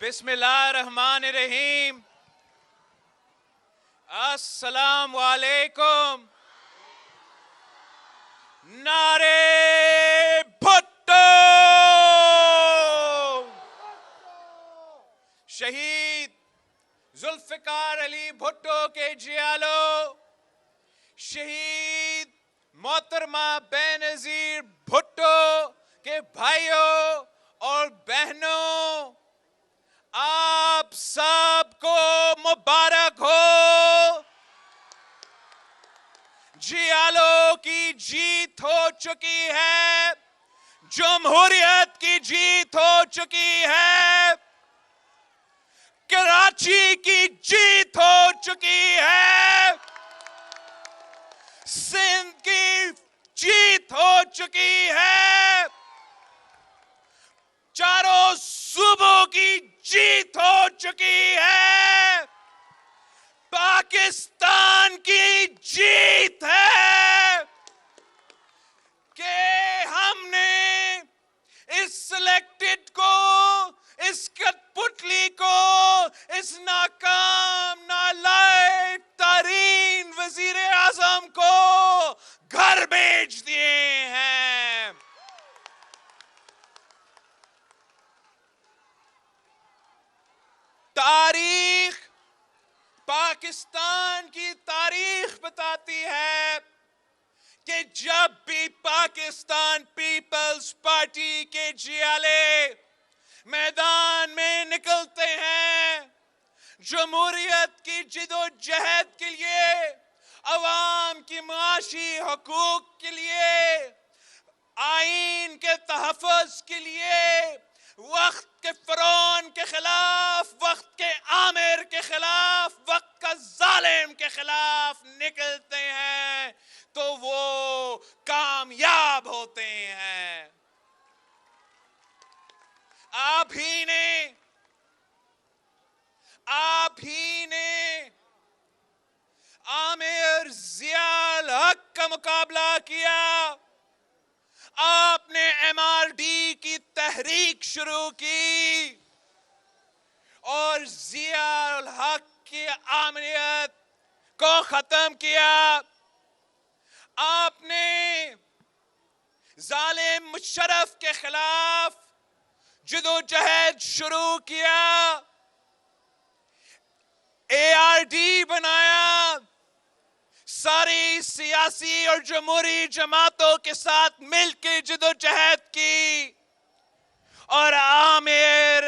بسم اللہ الرحمن الرحیم. السلام علیکم. نعرے بھٹو. شہید ذوالفقار علی بھٹو کے جیالو، شہید محترمہ بے نظیر بھٹو کے بھائیوں اور بہنوں، آپ سب کو مبارک ہو. جیالو کی جیت ہو چکی ہے، جمہوریت کی جیت ہو چکی ہے، کراچی کی جیت ہو چکی ہے، سندھ کی جیت ہو چکی ہے، چاروں صوبوں کی جیت ہو چکی ہے، پاکستان کی جیت ہے کہ ہم نے اس سلیکٹڈ کو، اس کٹ پتلی کو، اس ناکام نالائق ترین وزیر اعظم کو گھر بھیج دیے ہیں. تاریخ، پاکستان کی تاریخ بتاتی ہے کہ جب بھی پاکستان پیپلز پارٹی کے جیالے میدان میں نکلتے ہیں، جمہوریت کی جدوجہد کے لیے، عوام کی معاشی حقوق کے لیے، آئین کے تحفظ کے لیے، وقت کے فرعون کے خلاف، وقت کے آمر کے خلاف، وقت کا ظالم کے خلاف نکلتے ہیں تو وہ کامیاب ہوتے ہیں. آپ ہی نے عامر ضیاء الحق کا مقابلہ کیا. آپ نے ایم آر ڈی کی تحریک شروع کی اور ضیاء الحق کی آمریت کو ختم کیا. آپ نے ظالم مشرف کے خلاف جدوجہد شروع کیا، اے آر ڈی بنایا، ساری سیاسی اور جمہوری جماعتوں کے ساتھ مل کے جدوجہد کی اور عامر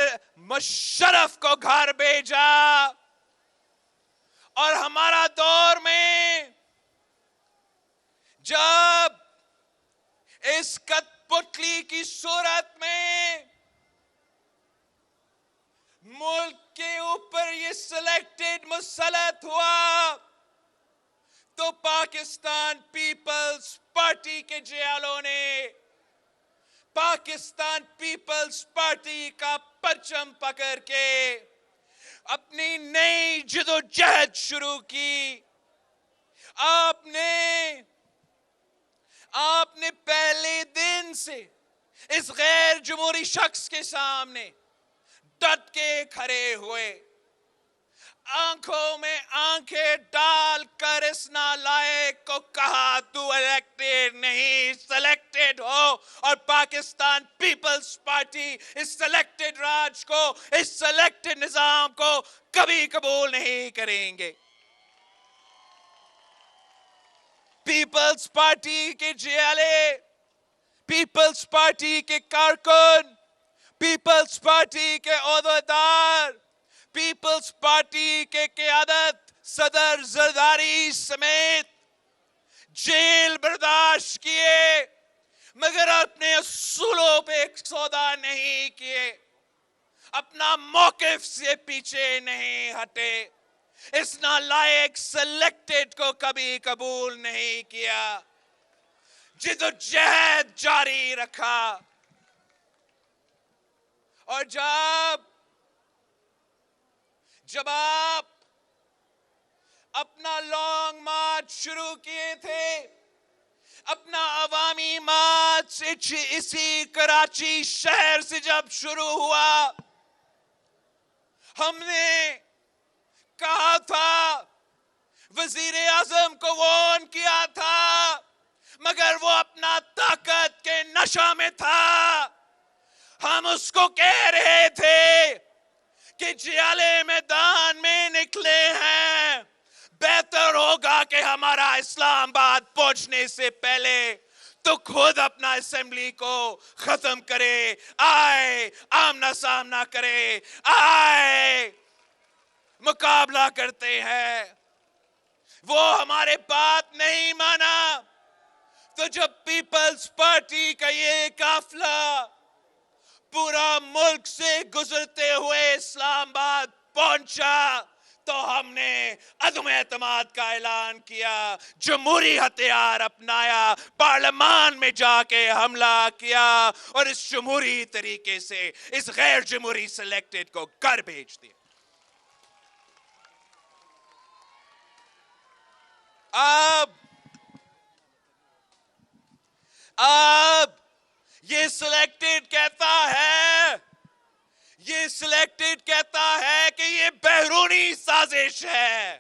مشرف کو گھر بھیجا. اور ہمارا دور میں جب اس کٹ پتلی کی صورت میں ملک کے اوپر یہ سلیکٹڈ مسلط ہوا تو پاکستان پیپلز پارٹی کے جیالوں نے پاکستان پیپلز پارٹی کا پرچم پکڑ کے اپنی نئی جدوجہد شروع کی. آپ نے پہلے دن سے اس غیر جمہوری شخص کے سامنے ڈٹ کے کھڑے ہوئے، آنکھوں میں آنکھیں ڈال کر اس نالائق کو کہا تو الیکٹڈ نہیں، سلیکٹڈ ہو، اور پاکستان پیپلز پارٹی اس سلیکٹڈ راج کو، اس سلیکٹڈ نظام کو کبھی قبول نہیں کریں گے. پیپلز پارٹی کے جیالے، پیپلز پارٹی کے کارکن، پیپلز پارٹی کے عہدیدار، پیپلز پارٹی کے قیادت صدر زرداری سمیت جیل برداشت کیے، مگر اپنے اصولوں پہ سودا نہیں کیے، اپنا موقف سے پیچھے نہیں ہٹے، اس نالائق سلیکٹڈ کو کبھی قبول نہیں کیا، جدوجہد جاری رکھا. اور جب آپ اپنا لانگ مارچ شروع کیے تھے، اپنا عوامی مارچ اسی کراچی شہر سے جب شروع ہوا ہم نے کہا تھا وزیر اعظم کو وارن کیا تھا مگر وہ اپنا طاقت کے نشہ میں تھا. ہم اس کو کہہ رہے تھے کہ جیالے میدان میں نکلے ہیں, بہتر ہوگا کہ ہمارا اسلام آباد پہنچنے سے پہلے تو خود اپنا اسمبلی کو ختم کرے, آئے آمنا سامنا کرے, آئے مقابلہ کرتے ہیں. وہ ہمارے بات نہیں مانا تو جب پیپلز پارٹی کا یہ قافلہ پورا ملک سے گزرتے ہوئے اسلام آباد پہنچا تو ہم نے عدم اعتماد کا اعلان کیا, جمہوری ہتھیار اپنایا, پارلیمان میں جا کے حملہ کیا اور اس جمہوری طریقے سے اس غیر جمہوری سلیکٹڈ کو گھر بھیج دیا. اب یہ سلیکٹڈ کہتا ہے کہ یہ بیرونی سازش ہے.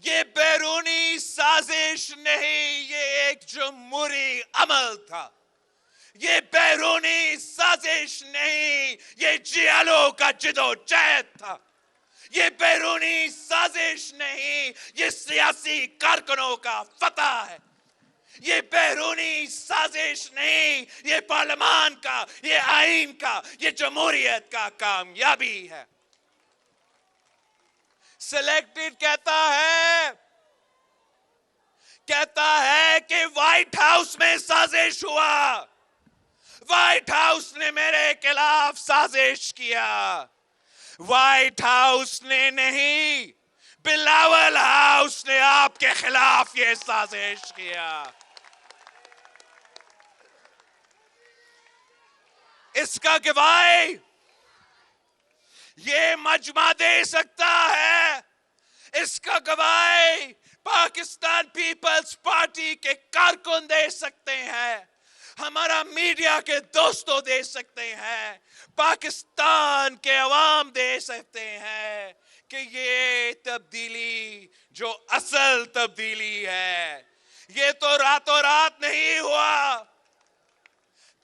یہ بیرونی سازش نہیں, یہ ایک جمہوری عمل تھا. یہ بیرونی سازش نہیں, یہ جیالو کا جدوجہد تھا. یہ بیرونی سازش نہیں, یہ سیاسی کارکنوں کا فتح ہے. یہ بیرونی سازش نہیں, یہ پارلیمان کا, یہ آئین کا, یہ جمہوریت کا کامیابی ہے. سلیکٹڈ کہتا ہے کہ وائٹ ہاؤس میں سازش ہوا, وائٹ ہاؤس نے میرے خلاف سازش کیا. وائٹ ہاؤس نے نہیں, بلاول ہاؤس نے آپ کے خلاف یہ سازش کیا. اس کا گواہی یہ مجمع دے سکتا ہے, اس کا گواہی پاکستان پیپلز پارٹی کے کارکن دے سکتے ہیں, ہمارا میڈیا کے دوستوں دے سکتے ہیں, پاکستان کے عوام دے سکتے ہیں کہ یہ تبدیلی جو اصل تبدیلی ہے یہ تو راتوں رات نہیں ہوا.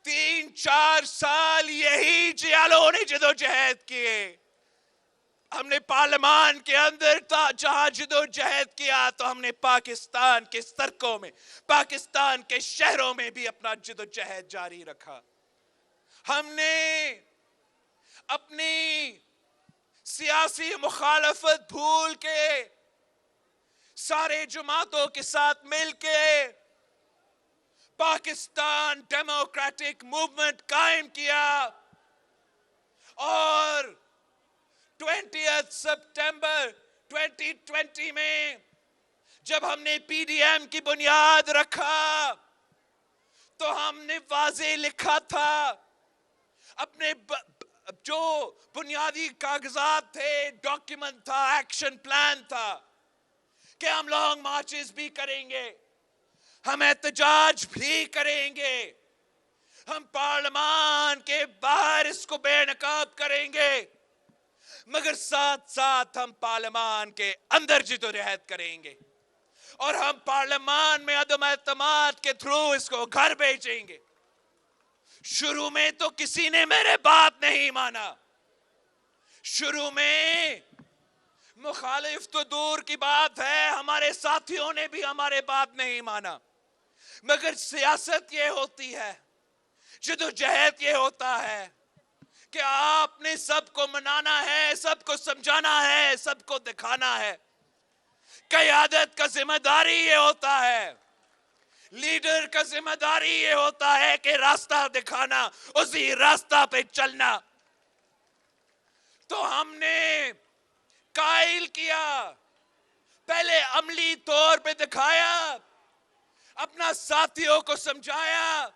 3-4 سال یہی جیالوں نے جدوجہد کیے. ہم نے پارلیمان کے اندر جہاں جدوجہد کیا تو ہم نے پاکستان کے سڑکوں میں, پاکستان کے شہروں میں بھی اپنا جدوجہد جاری رکھا. ہم نے اپنی سیاسی مخالفت بھول کے سارے جماعتوں کے ساتھ مل کے پاکستان ڈیموکریٹک موومنٹ قائم کیا اور 20 سپٹمبر 2020 میں جب ہم نے پی ڈی ایم کی بنیاد رکھا تو ہم نے واضح لکھا تھا اپنے جو بنیادی کاغذات تھے, ڈاکیومنٹ تھا, ایکشن پلان تھا کہ ہم لانگ مارچز بھی کریں گے, ہم احتجاج بھی کریں گے, ہم پارلیمان کے باہر اس کو بے نقاب کریں گے, مگر ساتھ ساتھ ہم پارلیمان کے اندر جدوجہد کریں گے اور ہم پارلیمان میں عدم اعتماد کے تھرو اس کو گھر بھیجیں گے. شروع میں تو کسی نے میرے بات نہیں مانا, شروع میں مخالف تو دور کی بات ہے, ہمارے ساتھیوں نے بھی ہمارے بات نہیں مانا, مگر سیاست یہ ہوتی ہے, جدوجہد یہ ہوتا ہے کہ آپ نے سب کو منانا ہے, سب کو سمجھانا ہے, سب کو دکھانا ہے. قیادت کا ذمہ داری یہ ہوتا ہے, لیڈر کا ذمہ داری یہ ہوتا ہے کہ راستہ دکھانا, اسی راستہ پہ چلنا. تو ہم نے قائل کیا, پہلے عملی طور پہ دکھایا, اپنا ساتھیوں کو سمجھایا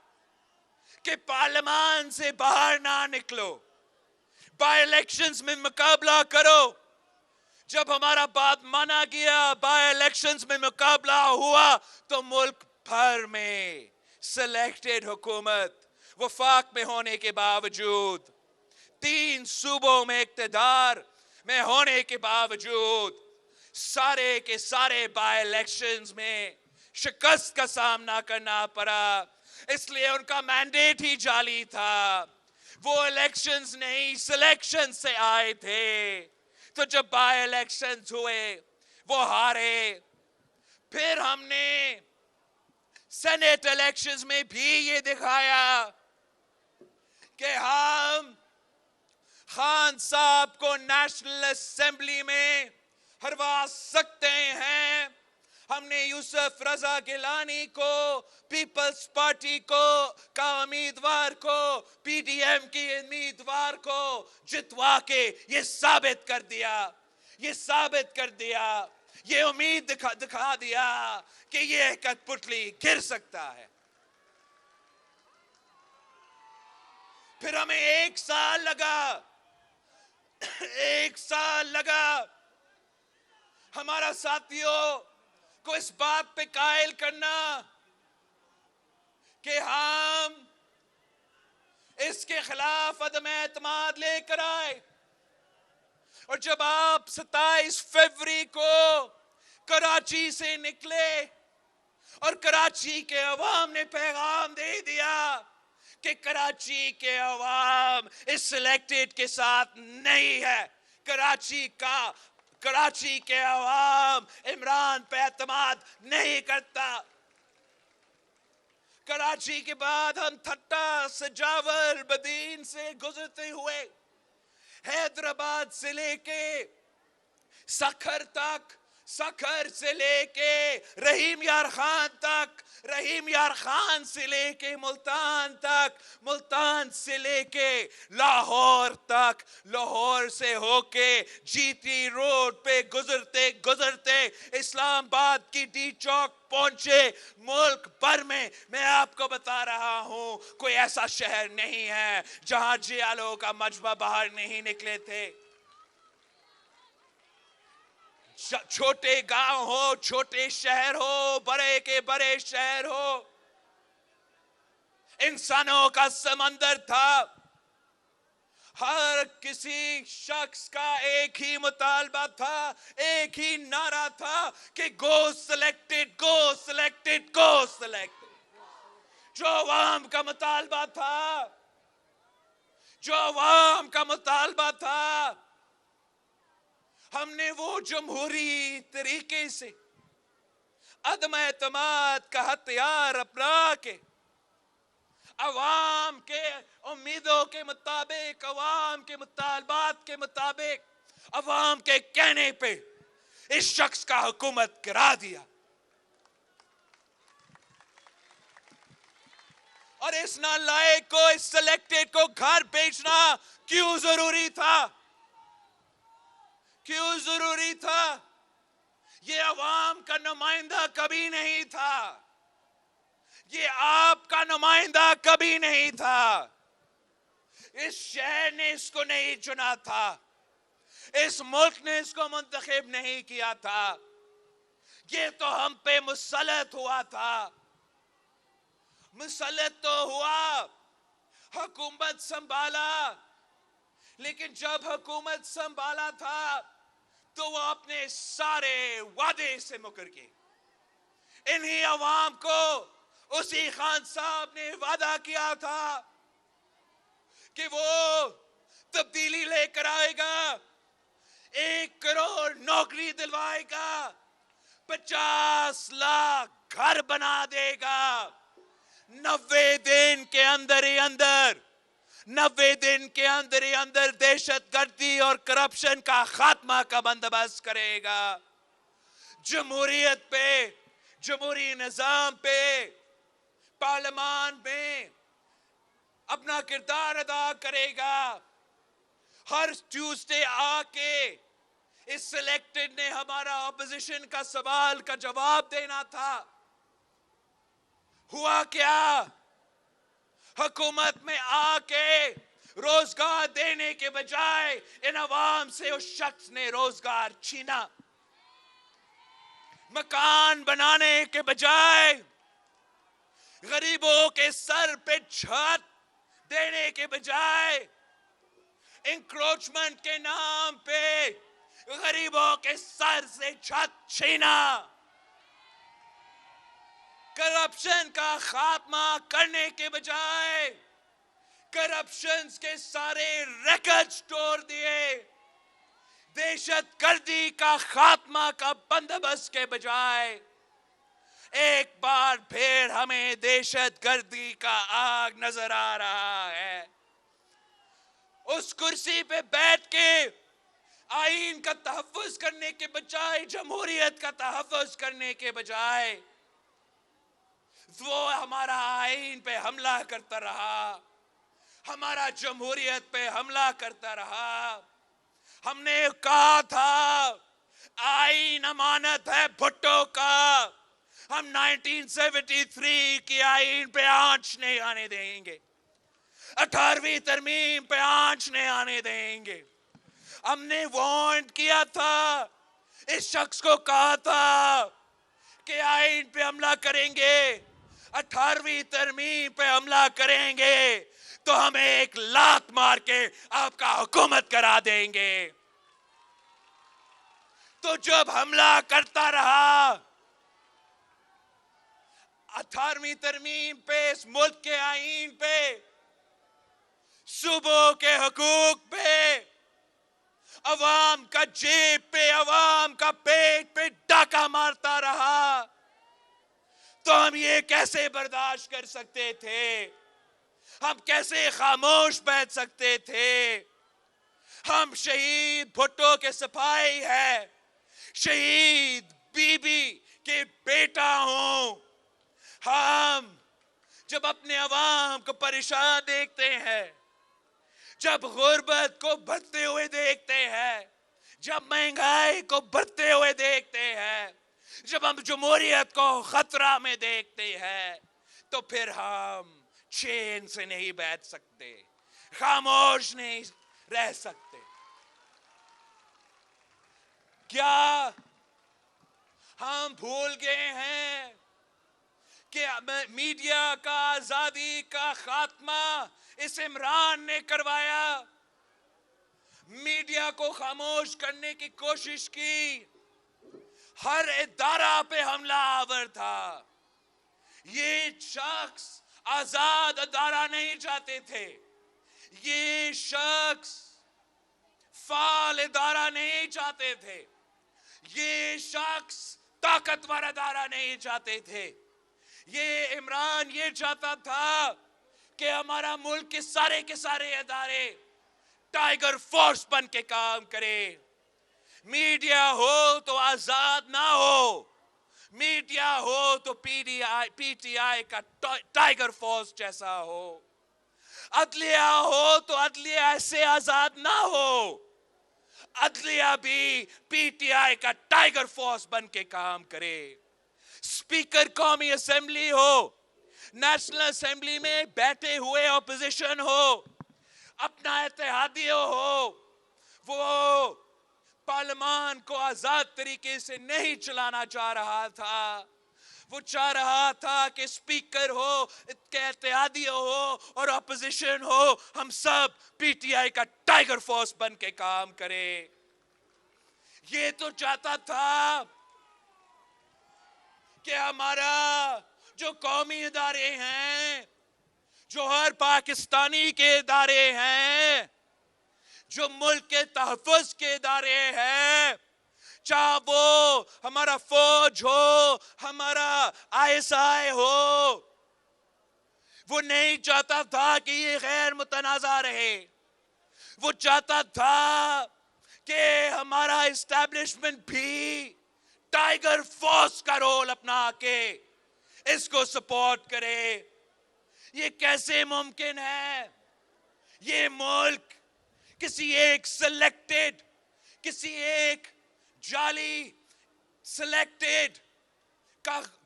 کہ پارلیمان سے باہر نہ نکلو, بائی الیکشنز میں مقابلہ کرو. جب ہمارا بات مانا گیا, بائی الیکشنز میں مقابلہ ہوا تو ملک بھر میں سلیکٹڈ حکومت وفاق میں ہونے کے باوجود 3 صوبوں میں اقتدار میں ہونے کے باوجود سارے کے سارے بائی الیکشنز میں شکست کا سامنا کرنا پڑا، اس لیے ان کا مینڈیٹ ہی جعلی تھا۔ وہ الیکشنز نہیں سلیکشن سے آئے تھے، تو جب بائی الیکشنز ہوئے وہ ہارے۔ پھر ہم نے سینٹ الیکشنز میں بھی یہ دکھایا کہ ہم خان صاحب کو نیشنل اسمبلی میں ہروا سکتے ہیں۔ ہم نے یوسف رضا گیلانی کو پیپلز پارٹی کا امیدوار کو پی ڈی ایم کی امیدوار کو جتوا کے یہ ثابت کر دیا، یہ امید دکھا دیا کہ یہ کٹھ پتلی گر سکتا ہے۔ پھر ہمیں ایک سال لگا ہمارا ساتھیوں کو اس بات پہ قائل کرنا کہ ہم اس کے خلاف عدم اعتماد لے کر آئے، اور جب آپ 27 فروری کو کراچی سے نکلے اور کراچی کے عوام نے پیغام دے دیا کہ کراچی کے عوام اس سلیکٹڈ کے ساتھ نہیں ہے، کراچی کے عوام عمران پہ اعتماد نہیں کرتا۔ کراچی کے بعد ہم تھٹا، سجاول، بدین سے گزرتے ہوئے حیدرآباد سے لے کے سکھر تک، سکھر سے لے کے رحیم یار خان تک، رحیم یار خان سے لے کے ملتان تک، ملتان سے لے کے لاہور تک، لاہور سے ہو کے جی ٹی روڈ پہ گزرتے گزرتے اسلام آباد کی ڈی چوک پہنچے۔ ملک بھر میں آپ کو بتا رہا ہوں کوئی ایسا شہر نہیں ہے جہاں جیالوں کا مجمع باہر نہیں نکلے تھے۔ چھوٹے گاؤں ہو، چھوٹے شہر ہو، بڑے کے بڑے شہر ہو، انسانوں کا سمندر تھا۔ ہر کسی شخص کا ایک ہی مطالبہ تھا، ایک ہی نعرہ تھا کہ گو سلیکٹڈ، گو سلیکٹڈ، گو سلیکٹڈ۔ جو عوام کا مطالبہ تھا، ہم نے وہ جمہوری طریقے سے عدم اعتماد کا ہتھیار اپنا کے عوام کے امیدوں کے مطابق، عوام کے مطالبات کے مطابق، عوام کے کہنے پہ اس شخص کا حکومت کرا دیا۔ اور اس نالائق کو، اس سلیکٹڈ کو گھر بیچنا کیوں ضروری تھا؟ یہ عوام کا نمائندہ کبھی نہیں تھا، یہ آپ کا نمائندہ کبھی نہیں تھا، اس شہر نے اس کو نہیں چنا تھا، اس ملک نے اس کو منتخب نہیں کیا تھا، یہ تو ہم پہ مسلط ہوا تھا، مسلط تو ہوا، حکومت سنبھالا، لیکن جب حکومت سنبھالا تھا تو وہ اپنے سارے وعدے سے مکر گئے۔ انہی عوام کو اسی خان صاحب نے وعدہ کیا تھا کہ وہ تبدیلی لے کر آئے گا، 1 کروڑ نوکری دلوائے گا، 50 لاکھ گھر بنا دے گا، 90 دن کے اندر ہی اندر دہشت گردی اور کرپشن کا خاتمہ کا بندوبست کرے گا، جمہوریت پہ، جمہوری نظام پہ، پارلیمان میں اپنا کردار ادا کرے گا۔ ہر ٹیوزڈے آ کے اس سلیکٹڈ نے ہمارا اپوزیشن کا سوال کا جواب دینا تھا۔ ہوا کیا؟ حکومت میں آ کے روزگار دینے کے بجائے ان عوام سے اس شخص نے روزگار چھینا، مکان بنانے کے بجائے غریبوں کے سر پہ چھت دینے کے بجائے انکروچمنٹ کے نام پہ غریبوں کے سر سے چھت چھینا، کرپشن کا خاتمہ کرنے کے بجائے کرپشن کے سارے ریکارڈز توڑ دیے، دہشت گردی کا خاتمہ کا بندوبست کے بجائے ایک بار پھر ہمیں دہشت گردی کا آگ نظر آ رہا ہے۔ اس کرسی پہ بیٹھ کے آئین کا تحفظ کرنے کے بجائے، جمہوریت کا تحفظ کرنے کے بجائے وہ ہمارا آئین پہ حملہ کرتا رہا، ہمارا جمہوریت پہ حملہ کرتا رہا۔ ہم نے کہا تھا آئین امانت ہے بھٹو کا، ہم 1973 کی آئین پہ آنچ نہیں آنے دیں گے، 18ویں ترمیم پہ آنچ نہیں آنے دیں گے۔ ہم نے وارنٹ کیا تھا، اس شخص کو کہا تھا کہ آئین پہ حملہ کریں گے، 18ویں ترمیم پہ حملہ کریں گے تو ہمیں ایک لات مار کے آپ کا حکومت کرا دیں گے۔ تو جب حملہ کرتا رہا 18ویں ترمیم پہ، اس ملک کے آئین پہ، صوبوں کے حقوق پہ، عوام کا جیب پہ، عوام کا پیٹ پہ ڈاکہ مارتا رہا، تو ہم یہ کیسے برداشت کر سکتے تھے؟ ہم کیسے خاموش بیٹھ سکتے تھے؟ ہم شہید بھٹو کے سپاہی ہیں، شہید بی بی کے بیٹا ہوں۔ ہم جب اپنے عوام کو پریشان دیکھتے ہیں، جب غربت کو بڑھتے ہوئے دیکھتے ہیں، جب مہنگائی کو بڑھتے ہوئے دیکھتے ہیں، جب ہم جمہوریت کو خطرہ میں دیکھتے ہیں، تو پھر ہم چین سے نہیں بیٹھ سکتے، خاموش نہیں رہ سکتے۔ کیا ہم بھول گئے ہیں کہ میڈیا کا آزادی کا خاتمہ اس عمران نے کروایا؟ میڈیا کو خاموش کرنے کی کوشش کی، ہر ادارہ پہ حملہ آور تھا۔ یہ شخص آزاد ادارہ نہیں چاہتے تھے، یہ شخص فعال ادارہ نہیں چاہتے تھے، یہ شخص طاقتور ادارہ نہیں چاہتے تھے۔ یہ عمران یہ چاہتا تھا کہ ہمارا ملک کے سارے ادارے ٹائیگر فورس بن کے کام کرے۔ میڈیا ہو تو آزاد نہ ہو، میڈیا ہو تو پی ٹی آئی کا ٹائیگر فورس جیسا ہو، عدلیہ ہو تو عدلیہ ایسے آزاد نہ ہو، عدلیہ بھی پی ٹی آئی کا ٹائیگر فورس بن کے کام کرے۔ اسپیکر قومی اسمبلی ہو، نیشنل اسمبلی میں بیٹھے ہوئے اپوزیشن ہو، اپنا اتحادیہ ہو، وہ پارلیمان کو آزاد طریقے سے نہیں چلانا چاہ رہا تھا۔ وہ چاہ رہا تھا کہ اسپیکر ہو، اتحادیہ ہو اور اپوزیشن ہو، ہم سب پی ٹی آئی کا ٹائیگر فورس بن کے کام کرے۔ یہ تو چاہتا تھا کہ ہمارا جو قومی ادارے ہیں، جو ہر پاکستانی کے ادارے ہیں، جو ملک کے تحفظ کے ادارے ہیں، چاہے وہ ہمارا فوج ہو، ہمارا آئی ایس آئی ہو، وہ نہیں چاہتا تھا کہ یہ غیر متنازع رہے۔ وہ چاہتا تھا کہ ہمارا اسٹیبلشمنٹ بھی ٹائیگر فورس کا رول اپنا کے اس کو سپورٹ کرے۔ یہ کیسے ممکن ہے؟ یہ ملک کسی ایک سلیکٹڈ، کسی ایک جعلی سلیکٹڈ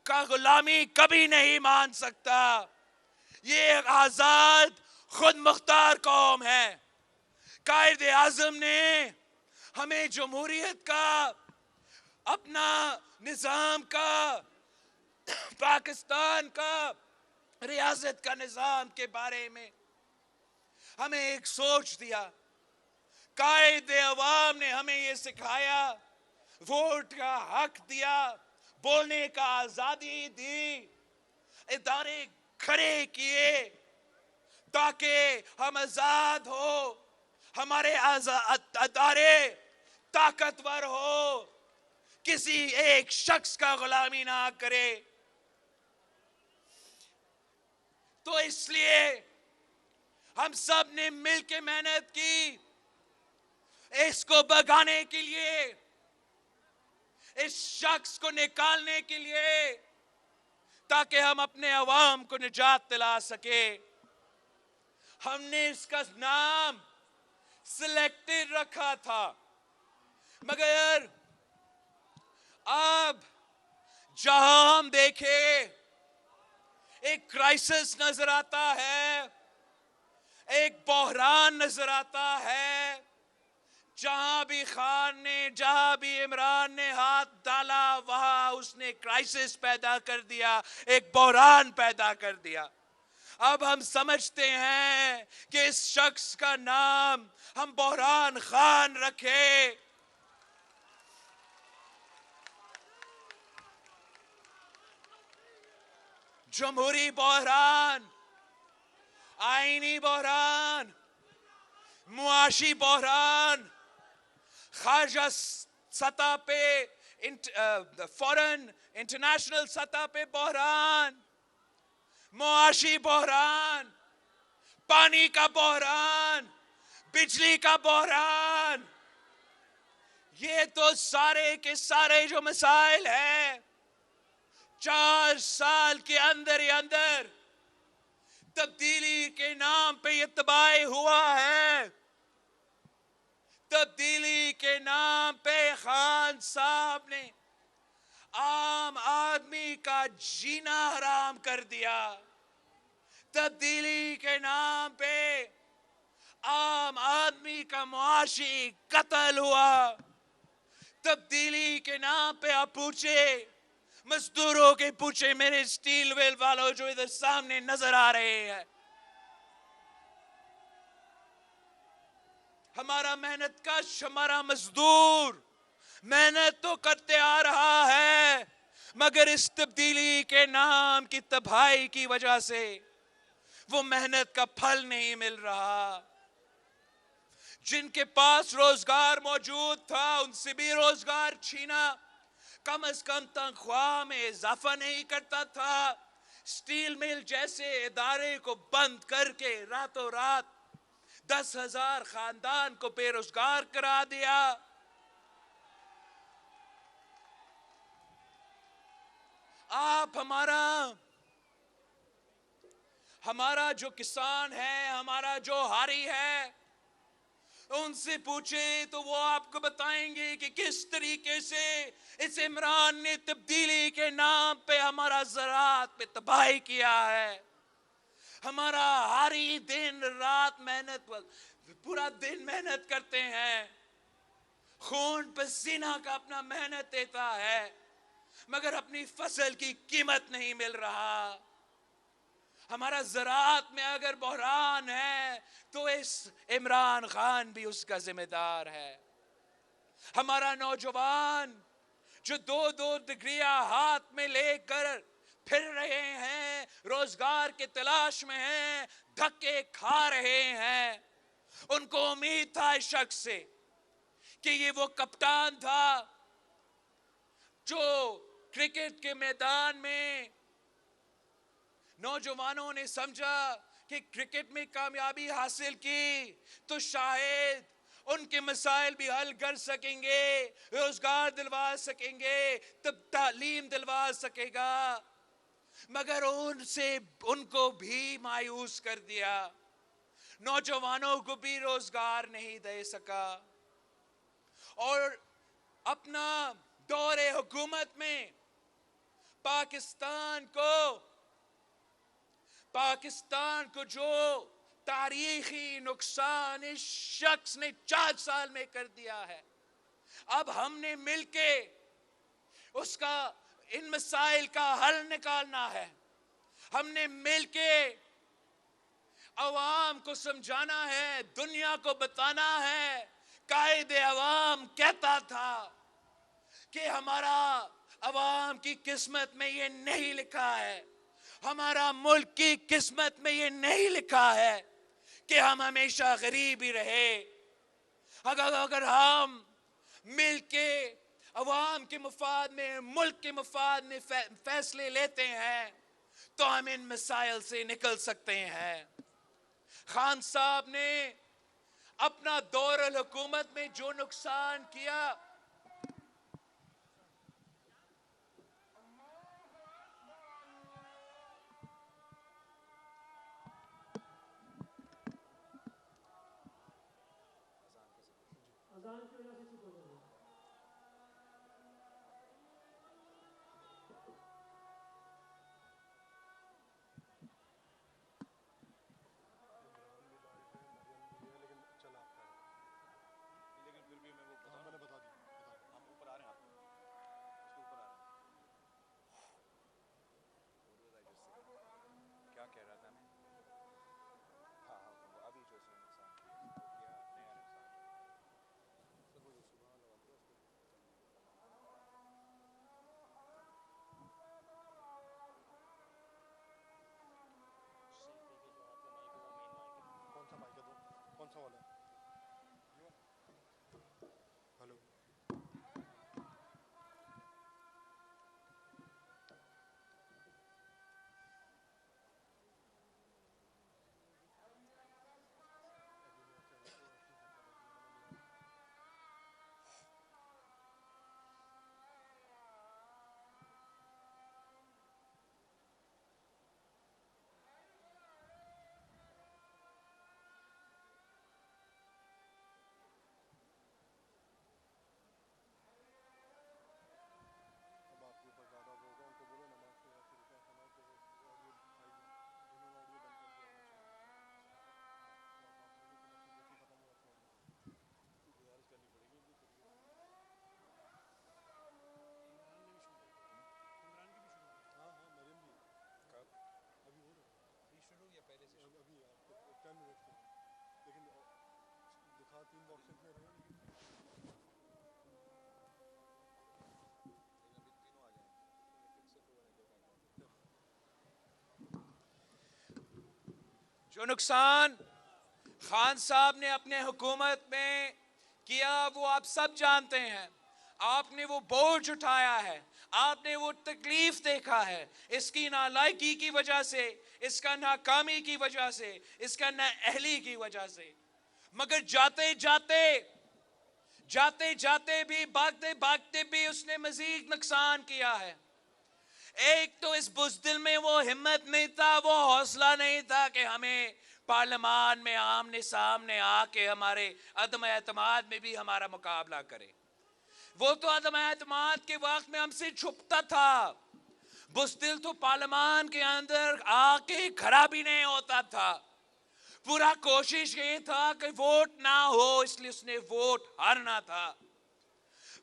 کا غلامی کبھی نہیں مان سکتا۔ یہ ایک آزاد خود مختار قوم ہے۔ قائد اعظم نے ہمیں جمہوریت کا، اپنا نظام کا، پاکستان کا ریاست کا نظام کے بارے میں ہمیں ایک سوچ دیا، قائد عوام نے ہمیں یہ سکھایا، ووٹ کا حق دیا، بولنے کا آزادی دی، ادارے کھڑے کیے تاکہ ہم آزاد ہو، ہمارے ادارے طاقتور ہو، کسی ایک شخص کا غلامی نہ کرے۔ تو اس لیے ہم سب نے مل کے محنت کی اس کو بھگانے کے لیے، اس شخص کو نکالنے کے لیے، تاکہ ہم اپنے عوام کو نجات دلا سکے۔ ہم نے اس کا نام سلیکٹڈ رکھا تھا، مگر اب جہاں ہم دیکھیں ایک کرائسس نظر آتا ہے، ایک بحران نظر آتا ہے، جہاں بھی خان نے، جہاں بھی عمران نے ہاتھ ڈالا وہاں اس نے کرائسس پیدا کر دیا، ایک بحران پیدا کر دیا۔ اب ہم سمجھتے ہیں کہ اس شخص کا نام ہم بحران خان رکھے۔ جمہوری بحران، آئینی بحران، معاشی بحران، خارجہ سطح پہ، فورن انٹرنیشنل سطح پہ بحران، معاشی بحران، پانی کا بحران، بجلی کا بحران، یہ تو سارے کے سارے جو مسائل ہیں 4 سال کے اندر ہی اندر تبدیلی کے نام پہ یہ تباہی ہوا ہے۔ تبدیلی کے نام پہ خان صاحب نے عام آدمی کا جینا حرام کر دیا۔ تبدیلی کے نام پہ عام آدمی کا معاشی قتل ہوا۔ تبدیلی کے نام پہ آپ پوچھے مزدوروں کے، پوچھے میرے اسٹیل ویل والوں جو ادھر سامنے نظر آ رہے ہیں، ہمارا محنت کش، ہمارا مزدور محنت تو کرتے آ رہا ہے، مگر اس تبدیلی کے نام کی تباہی کی وجہ سے وہ محنت کا پھل نہیں مل رہا۔ جن کے پاس روزگار موجود تھا ان سے بھی روزگار چھینا، کم از کم تنخواہ میں اضافہ نہیں کرتا تھا، اسٹیل مل جیسے ادارے کو بند کر کے راتوں رات 10,000 خاندان کو بے روزگار کرا دیا۔ آپ ہمارا جو کسان ہے، ہمارا جو ہاری ہے، ان سے پوچھیں تو وہ آپ کو بتائیں گے کہ کس طریقے سے اس عمران نے تبدیلی کے نام پہ ہمارا زراعت پہ تباہی کیا ہے۔ ہمارا ہاری دن رات محنت، پورا دن محنت کرتے ہیں، خون پسینہ کا اپنا محنت دیتا ہے، مگر اپنی فصل کی قیمت نہیں مل رہا۔ ہمارا زراعت میں اگر بحران ہے تو اس عمران خان بھی اس کا ذمہ دار ہے۔ ہمارا نوجوان جو 2 ڈگریاں ہاتھ میں لے کر پھر رہے ہیں، روزگار کے تلاش میں ہیں، دھکے کھا رہے ہیں، ان کو امید تھا اس شخص سے کہ یہ وہ کپتان تھا جو کرکٹ کے میدان میں نوجوانوں نے سمجھا کہ کرکٹ میں کامیابی حاصل کی تو شاید ان کے مسائل بھی حل کر سکیں گے، روزگار دلوا سکیں گے، تب تعلیم دلوا سکے گا، مگر ان کو بھی مایوس کر دیا، نوجوانوں کو بھی روزگار نہیں دے سکا۔ اور اپنا دور حکومت میں پاکستان کو جو تاریخی نقصان اس شخص نے 4 سال میں کر دیا ہے، اب ہم نے مل کے ان مسائل کا حل نکالنا ہے۔ ہم نے مل کے عوام کو سمجھانا ہے، دنیا کو بتانا ہے قائد عوام کہتا تھا کہ ہمارا عوام کی قسمت میں یہ نہیں لکھا ہے، ہمارا ملک کی قسمت میں یہ نہیں لکھا ہے کہ ہم ہمیشہ غریب ہی رہے۔ اگر ہم مل کے عوام کے مفاد میں، ملک کے مفاد میں فیصلے لیتے ہیں تو ہم ان مسائل سے نکل سکتے ہیں۔ خان صاحب نے اپنا دور الحکومت میں جو نقصان کیا، جو نقصان خان صاحب نے اپنے حکومت میں کیا وہ آپ سب جانتے ہیں۔ آپ نے وہ بوجھ اٹھایا ہے، آپ نے وہ تکلیف دیکھا ہے، اس کی نالائکی کی وجہ سے، اس کا ناکامی کی وجہ سے، اس کا نااہلی کی وجہ سے۔ مگر جاتے جاتے بھی، بھاگتے بھاگتے بھی اس نے مزید نقصان کیا ہے۔ ایک تو اس بزدل میں وہ ہمت نہیں تھا، وہ حوصلہ نہیں تھا کہ ہمیں پارلیمان میں آمنے سامنے آ کے ہمارے عدم اعتماد میں بھی ہمارا مقابلہ کرے۔ وہ تو عدم اعتماد کے وقت میں ہم سے چھپتا تھا۔ بزدل تو پارلیمان کے اندر آ کے کھڑا بھی نہیں ہوتا تھا۔ پورا کوشش یہ تھا کہ ووٹ نہ ہو، اس لیے اس نے ووٹ ہارنا تھا۔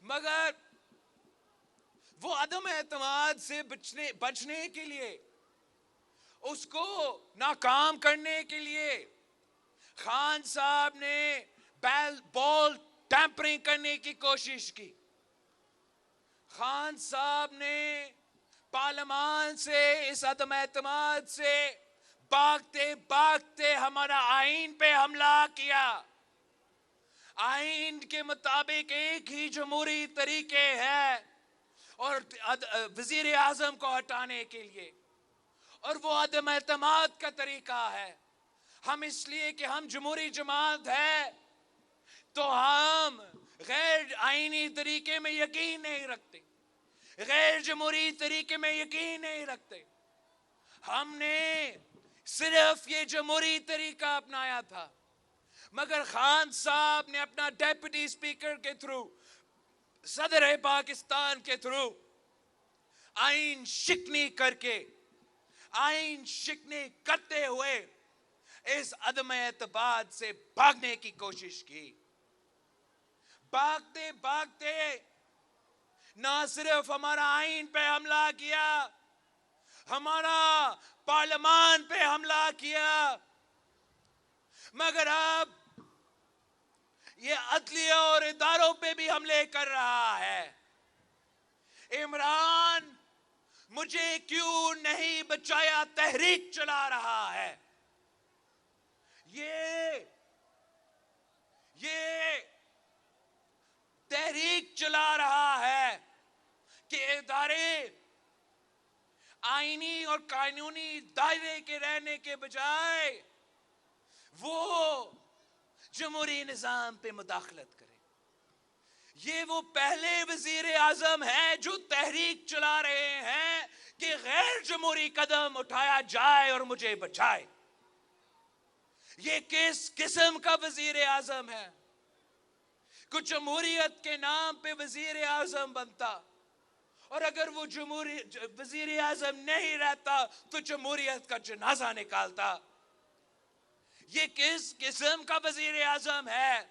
مگر وہ عدم اعتماد سے بچنے کے لیے، اس کو ناکام کرنے کے لیے خان صاحب نے بال ٹیمپرنگ کرنے کی کوشش کی۔ خان صاحب نے پارلیمان سے، اس عدم اعتماد سے بھاگتے بھاگتے ہمارا آئین پہ حملہ کیا۔ آئین کے مطابق ایک ہی جمہوری طریقے ہے اور وزیر اعظم کو ہٹانے کے لیے، اور وہ عدم اعتماد کا طریقہ ہے۔ ہم اس لیے کہ ہم جمہوری جماعت ہے تو ہم غیر آئینی طریقے میں یقین نہیں رکھتے، غیر جمہوری طریقے میں یقین نہیں رکھتے۔ ہم نے صرف یہ جمہوری طریقہ اپنایا تھا، مگر خان صاحب نے اپنا ڈیپٹی اسپیکر کے تھرو، صدر پاکستان کے تھرو آئین شکنی کر کے، آئین شکنی کرتے ہوئے اس عدم اعتماد سے بھاگنے کی کوشش کی۔ بھاگتے بھاگتے نہ صرف ہمارا آئین پہ حملہ کیا، ہمارا پارلیمان پہ حملہ کیا، مگر اب یہ عدلیہ اور اداروں پہ بھی حملے کر رہا ہے. عمران مجھے کیوں نہیں بچایا تحریک چلا رہا ہے. یہ تحریک چلا رہا ہے کہ ادارے آئینی اور قانونی دائرے کے رہنے کے بجائے وہ جمہوری نظام پہ مداخلت کرے. یہ وہ پہلے وزیر اعظم ہیں جو تحریک چلا رہے ہیں کہ غیر جمہوری قدم اٹھایا جائے اور مجھے بچائے. یہ کس قسم کا وزیر اعظم ہے؟ کچھ جمہوریت کے نام پہ وزیر اعظم بنتا اور اگر وہ وزیر اعظم نہیں رہتا تو جمہوریت کا جنازہ نکالتا. یہ کس قسم کا وزیر اعظم ہے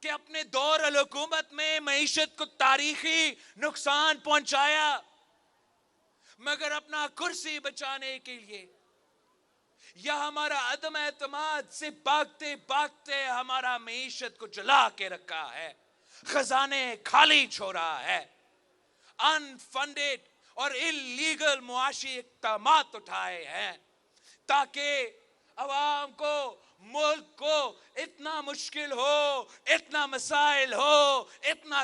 کہ اپنے دور الحکومت میں معیشت کو تاریخی نقصان پہنچایا مگر اپنا کرسی بچانے کے لیے یا ہمارا عدم اعتماد سے بھاگتے بھاگتے ہمارا معیشت کو جلا کے رکھا ہے, خزانے خالی چھوڑا ہے, انفنڈڈ اور اللیگل معاشی اقدامات اٹھائے ہیں تاکہ عوام کو, ملک کو اتنا مشکل ہو, اتنا مسائل ہو, اتنا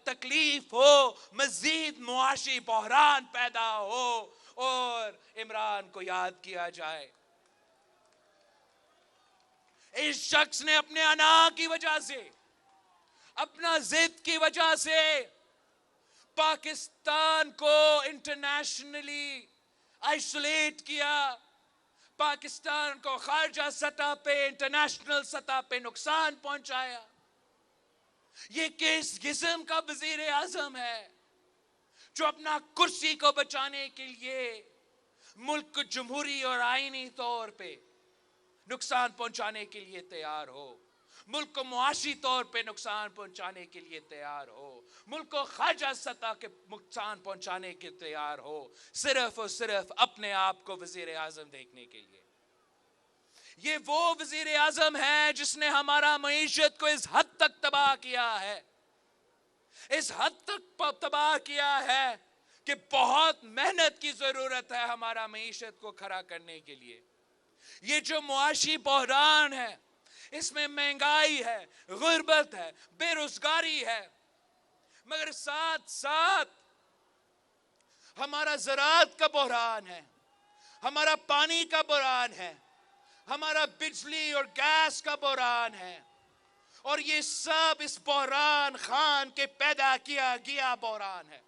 تکلیف ہو, مزید معاشی بحران پیدا ہو اور عمران کو یاد کیا جائے. اس شخص نے اپنے انا کی وجہ سے, اپنا ضد کی وجہ سے پاکستان کو انٹرنیشنلی آئسولیٹ کیا, پاکستان کو خارجہ سطح پہ, انٹرنیشنل سطح پہ نقصان پہنچایا. یہ کس قسم کا وزیر اعظم ہے جو اپنا کرسی کو بچانے کے لیے ملک کو جمہوری اور آئینی طور پہ نقصان پہنچانے کے لیے تیار ہو, ملک کو معاشی طور پہ نقصان پہنچانے کے لیے تیار ہو, ملک کو خارجہ سطح کے نقصان پہنچانے کے تیار ہو, صرف اور صرف اپنے آپ کو وزیر اعظم دیکھنے کے لیے. یہ وہ وزیر اعظم ہے جس نے ہمارا معیشت کو اس حد تک تباہ کیا ہے, اس حد تک تباہ کیا ہے کہ بہت محنت کی ضرورت ہے ہمارا معیشت کو کھڑا کرنے کے لیے. یہ جو معاشی بحران ہے اس میں مہنگائی ہے, غربت ہے, بے روزگاری ہے, مگر ساتھ ساتھ ہمارا زراعت کا بحران ہے, ہمارا پانی کا بحران ہے, ہمارا بجلی اور گیس کا بحران ہے, اور یہ سب اس بحران خان کے پیدا کیا گیا بحران ہے.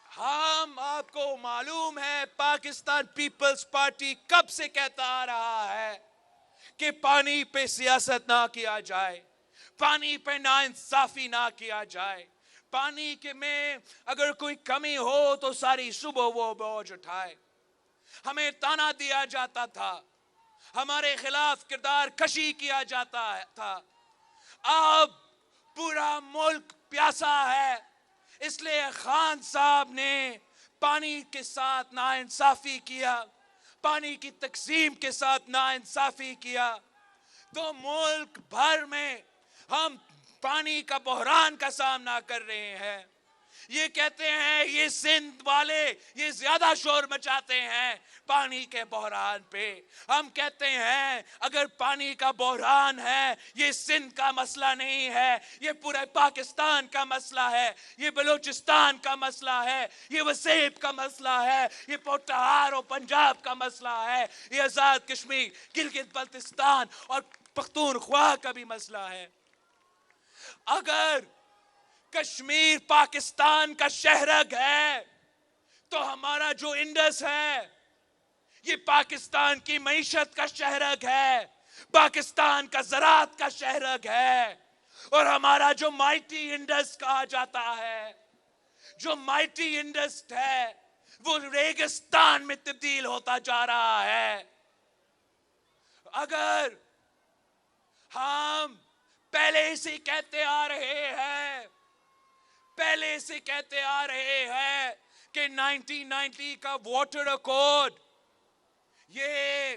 ہم, آپ کو معلوم ہے, پاکستان پیپلز پارٹی کب سے کہتا آ رہا ہے کہ پانی پہ سیاست نہ کیا جائے, پانی پہ ناانصافی نہ کیا جائے, پانی کے میں اگر کوئی کمی ہو تو ساری صبح وہ بوجھ اٹھائے. ہمیں تانا دیا جاتا تھا, ہمارے خلاف کردار کشی کیا جاتا تھا. اب پورا ملک پیاسا ہے, اس لیے خان صاحب نے پانی کے ساتھ ناانصافی کیا, پانی کی تقسیم کے ساتھ ناانصافی کیا, تو ملک بھر میں ہم پانی کا بحران کا سامنا کر رہے ہیں. یہ کہتے ہیں یہ سندھ والے یہ زیادہ شور مچاتے ہیں پانی کے بحران پہ. ہم کہتے ہیں اگر پانی کا بحران ہے یہ سندھ کا مسئلہ نہیں ہے, یہ پورے پاکستان کا مسئلہ ہے, یہ بلوچستان کا مسئلہ ہے, یہ وسیب کا مسئلہ ہے, یہ پوٹہار اور پنجاب کا مسئلہ ہے, یہ آزاد کشمیر, گلگت بلتستان اور پختونخوا کا بھی مسئلہ ہے. اگر کشمیر پاکستان کا شہرگ ہے تو ہمارا جو انڈس ہے یہ پاکستان کی معیشت کا شہرگ ہے, پاکستان کا زراعت کا شہرگ ہے, اور ہمارا جو مائٹی انڈس کہا جاتا ہے, جو مائٹی انڈس ہے وہ ریگستان میں تبدیل ہوتا جا رہا ہے. اگر ہم پہلے سے کہتے آ رہے ہیں, پہلے سے کہتے آ رہے ہیں کہ 1990 کا واٹر ایکارڈ یہ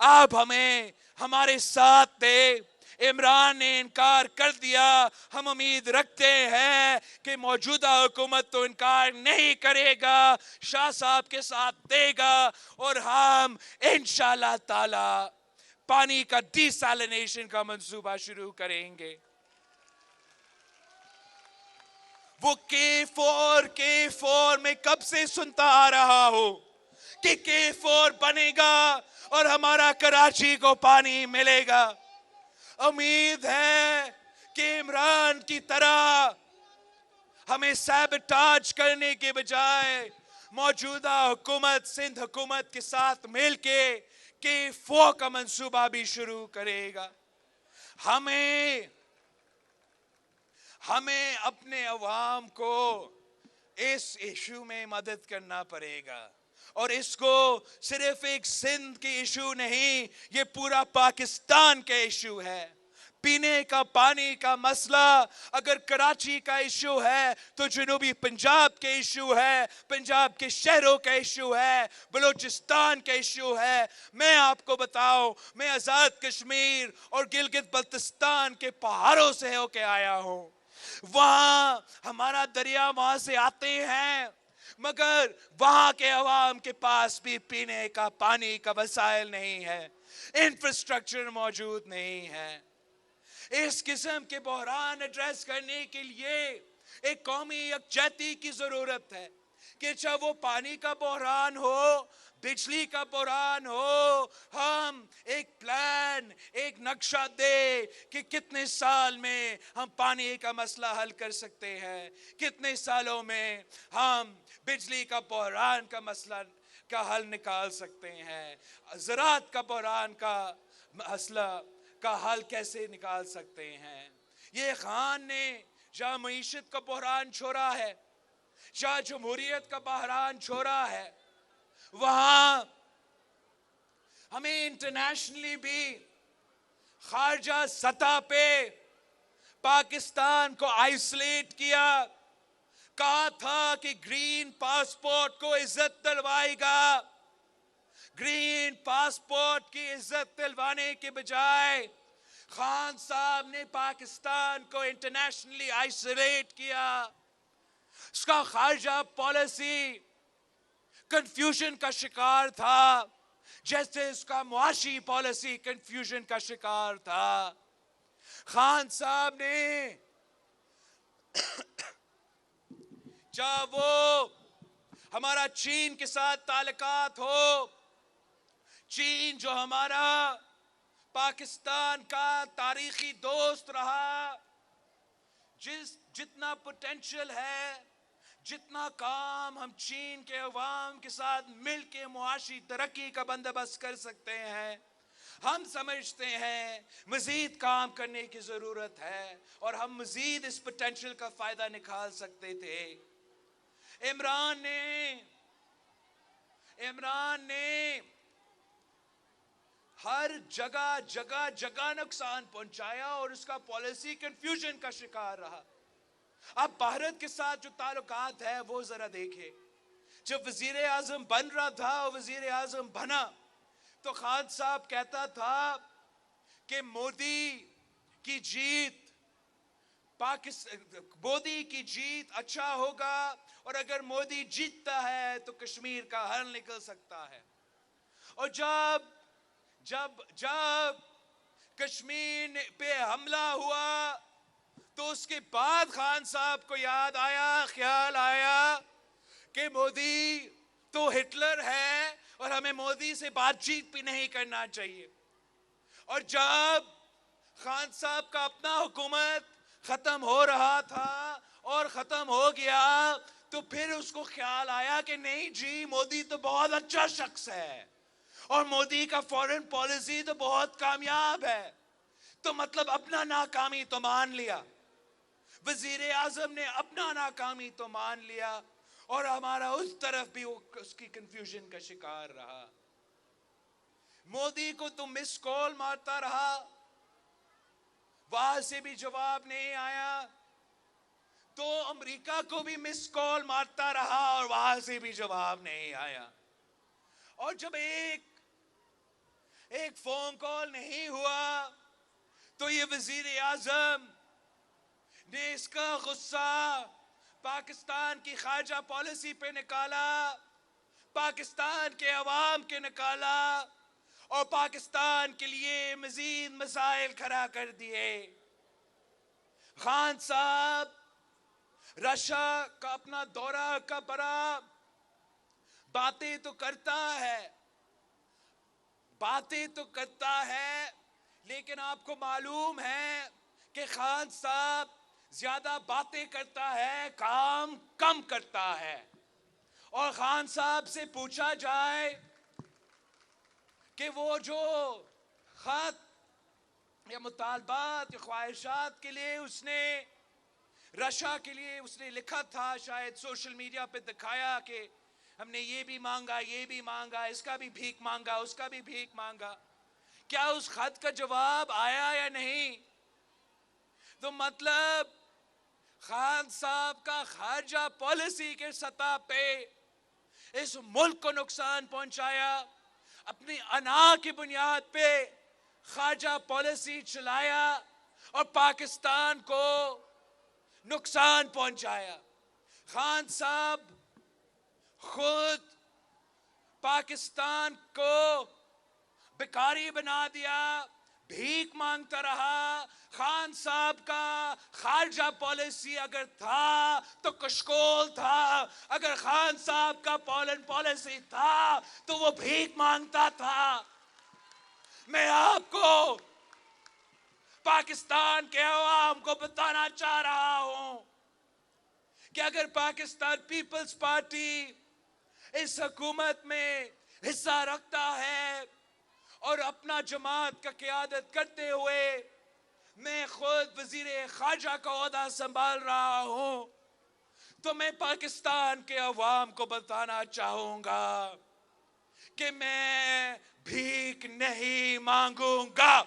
آپ ہمیں ہمارے ساتھ دے. عمران نے انکار کر دیا, ہم امید رکھتے ہیں کہ موجودہ حکومت تو انکار نہیں کرے گا, شاہ صاحب کے ساتھ دے گا, اور ہم انشاءاللہ تعالی پانی کا ڈی سیلینیشن کا منصوبہ شروع کریں گے. وہ K4 میں کب سے سنتا آ رہا ہوں کہ K4 بنے گا اور ہمارا کراچی کو پانی ملے گا. امید ہے کہ عمران کی طرح ہمیں سیبٹاج کرنے کے بجائے موجودہ حکومت سندھ حکومت کے ساتھ مل کے K4 کا منصوبہ بھی شروع کرے گا. ہمیں اپنے عوام کو اس ایشو میں مدد کرنا پڑے گا, اور اس کو صرف ایک سندھ کی ایشو نہیں, یہ پورا پاکستان کا ایشو ہے. پینے کا پانی کا مسئلہ اگر کراچی کا ایشو ہے تو جنوبی پنجاب کے ایشو ہے, پنجاب کے شہروں کا ایشو ہے, بلوچستان کا ایشو ہے. میں آپ کو بتاؤں, میں آزاد کشمیر اور گلگت بلتستان کے پہاڑوں سے ہو کے آیا ہوں. وہاں ہمارا دریا وہاں سے آتے ہیں, مگر وہاں کے عوام کے پاس بھی پینے کا پانی کا وسائل نہیں ہے, انفراسٹرکچر موجود نہیں ہے. اس قسم کے بحران ایڈریس کرنے کے لیے ایک قومی یکجہتی کی ضرورت ہے کہ چاہے وہ پانی کا بحران ہو, بجلی کا بحران ہو, ہم ایک پلان, ایک نقشہ دے کہ کتنے سال میں ہم پانی کا مسئلہ حل کر سکتے ہیں, کتنے سالوں میں ہم بجلی کا بحران کا مسئلہ کا حل نکال سکتے ہیں, زراعت کا بحران کا مسئلہ کا حل کیسے نکال سکتے ہیں. یہ خان نے جہاں معیشت کا بحران چھوڑا ہے, جہاں جمہوریت کا بحران چھوڑا ہے, وہاں ہمیں انٹرنیشنلی بھی خارجہ سطح پہ پاکستان کو آئسولیٹ کیا. کہا تھا کہ گرین پاسپورٹ کو عزت دلوائے گا, گرین پاسپورٹ کی عزت دلوانے کے بجائے خان صاحب نے پاکستان کو انٹرنیشنلی آئسولیٹ کیا. اس کا خارجہ پالیسی کنفیوژن کا شکار تھا, جیسے اس کا معاشی پالیسی کنفیوژن کا شکار تھا. خان صاحب نے چاہے وہ ہمارا چین کے ساتھ تعلقات ہو, چین جو ہمارا پاکستان کا تاریخی دوست رہا, جتنا پوٹینشل ہے, جتنا کام ہم چین کے عوام کے ساتھ مل کے معاشی ترقی کا بندوبست کر سکتے ہیں, ہم سمجھتے ہیں مزید کام کرنے کی ضرورت ہے, اور ہم مزید اس پوٹینشل کا فائدہ نکال سکتے تھے. عمران نے ہر جگہ نقصان پہنچایا اور اس کا پالیسی کنفیوژن کا شکار رہا. اب بھارت کے ساتھ جو تعلقات ہے وہ ذرا دیکھیں. جب وزیر اعظم بن رہا تھا, وزیر اعظم بنا تو خان صاحب کہتا تھا کہ مودی کی جیت اچھا ہوگا, اور اگر مودی جیتتا ہے تو کشمیر کا حل نکل سکتا ہے. اور جب کشمیر پہ حملہ ہوا تو اس کے بعد خان صاحب کو خیال آیا کہ مودی تو ہٹلر ہے اور ہمیں مودی سے بات چیت بھی نہیں کرنا چاہیے. اور جب خان صاحب کا اپنا حکومت ختم ہو رہا تھا اور ختم ہو گیا تو پھر اس کو خیال آیا کہ نہیں جی, مودی تو بہت اچھا شخص ہے اور مودی کا فورن پالیسی تو بہت کامیاب ہے, تو مطلب اپنا ناکامی تو مان لیا. وزیر اعظم نے اپنا ناکامی تو مان لیا, اور ہمارا اس طرف بھی اس کی کنفیوژن کا شکار رہا. مودی کو تو مس کال مارتا رہا, وہاں سے بھی جواب نہیں آیا, تو امریکہ کو بھی مس کال مارتا رہا اور وہاں سے بھی جواب نہیں آیا. اور جب ایک فون کال نہیں ہوا تو یہ وزیر اعظم نے اس کا غصہ پاکستان کی خارجہ پالیسی پہ نکالا، پاکستان کے عوام کے نکالا، اور پاکستان کے لیے مزید مسائل کھڑا کر دیے۔ خان صاحب رشیا کا اپنا دورہ کا برا باتیں تو کرتا ہے، لیکن آپ کو معلوم ہے کہ خان صاحب زیادہ باتیں کرتا ہے، کام کم کرتا ہے۔ اور خان صاحب سے پوچھا جائے کہ وہ جو خط یا مطالبات یا خواہشات کے لیے اس نے رشیا کے لیے اس نے لکھا تھا، شاید سوشل میڈیا پہ دکھایا کہ ہم نے یہ بھی مانگا، یہ بھی مانگا، اس کا بھی بھیک مانگا، اس کا بھی بھیک مانگا، کیا اس خط کا جواب آیا یا نہیں؟ تو مطلب خان صاحب کا خارجہ پالیسی کے سطح پہ اس ملک کو نقصان پہنچایا، اپنی انا کی بنیاد پہ خارجہ پالیسی چلایا اور پاکستان کو نقصان پہنچایا۔ خان صاحب خود پاکستان کو بھکاری بنا دیا، بھیک مانگتا رہا۔ خان صاحب کا خارجہ پالیسی اگر تھا تو کشکول تھا، اگر خان صاحب کا فورن پالیسی تھا تو وہ بھیک مانگتا تھا۔ میں آپ کو پاکستان کے عوام کو بتانا چاہ رہا ہوں کہ اگر پاکستان پیپلز پارٹی اس حکومت میں حصہ رکھتا ہے اور اپنا جماعت کا قیادت کرتے ہوئے میں خود وزیر خارجہ کا عہدہ سنبھال رہا ہوں، تو میں پاکستان کے عوام کو بتانا چاہوں گا کہ میں بھیک نہیں مانگوں گا۔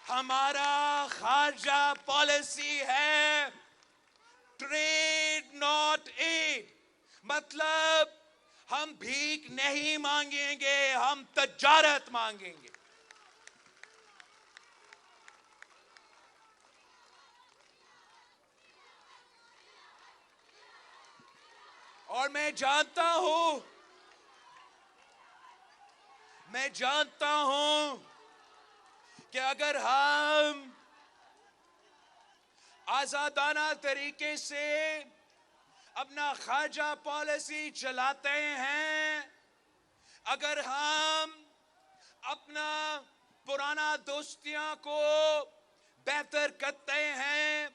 ہمارا خارجہ پالیسی ہے ٹریڈ ناٹ ایڈ، مطلب ہم بھیک نہیں مانگیں گے، ہم تجارت مانگیں گے۔ اور میں جانتا ہوں کہ اگر ہم آزادانہ طریقے سے اپنا خارجہ پالیسی چلاتے ہیں، اگر ہم اپنا پرانا دوستیاں کو بہتر کرتے ہیں،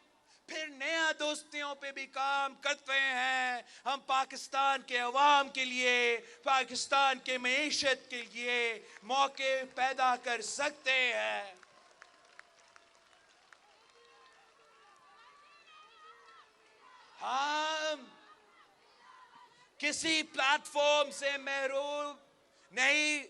پھر نیا دوستیوں پہ بھی کام کرتے ہیں، ہم پاکستان کے عوام کے لیے، پاکستان کے معیشت کے لیے موقع پیدا کر سکتے ہیں۔ ہم کسی پلیٹ فارم سے محروم نہیں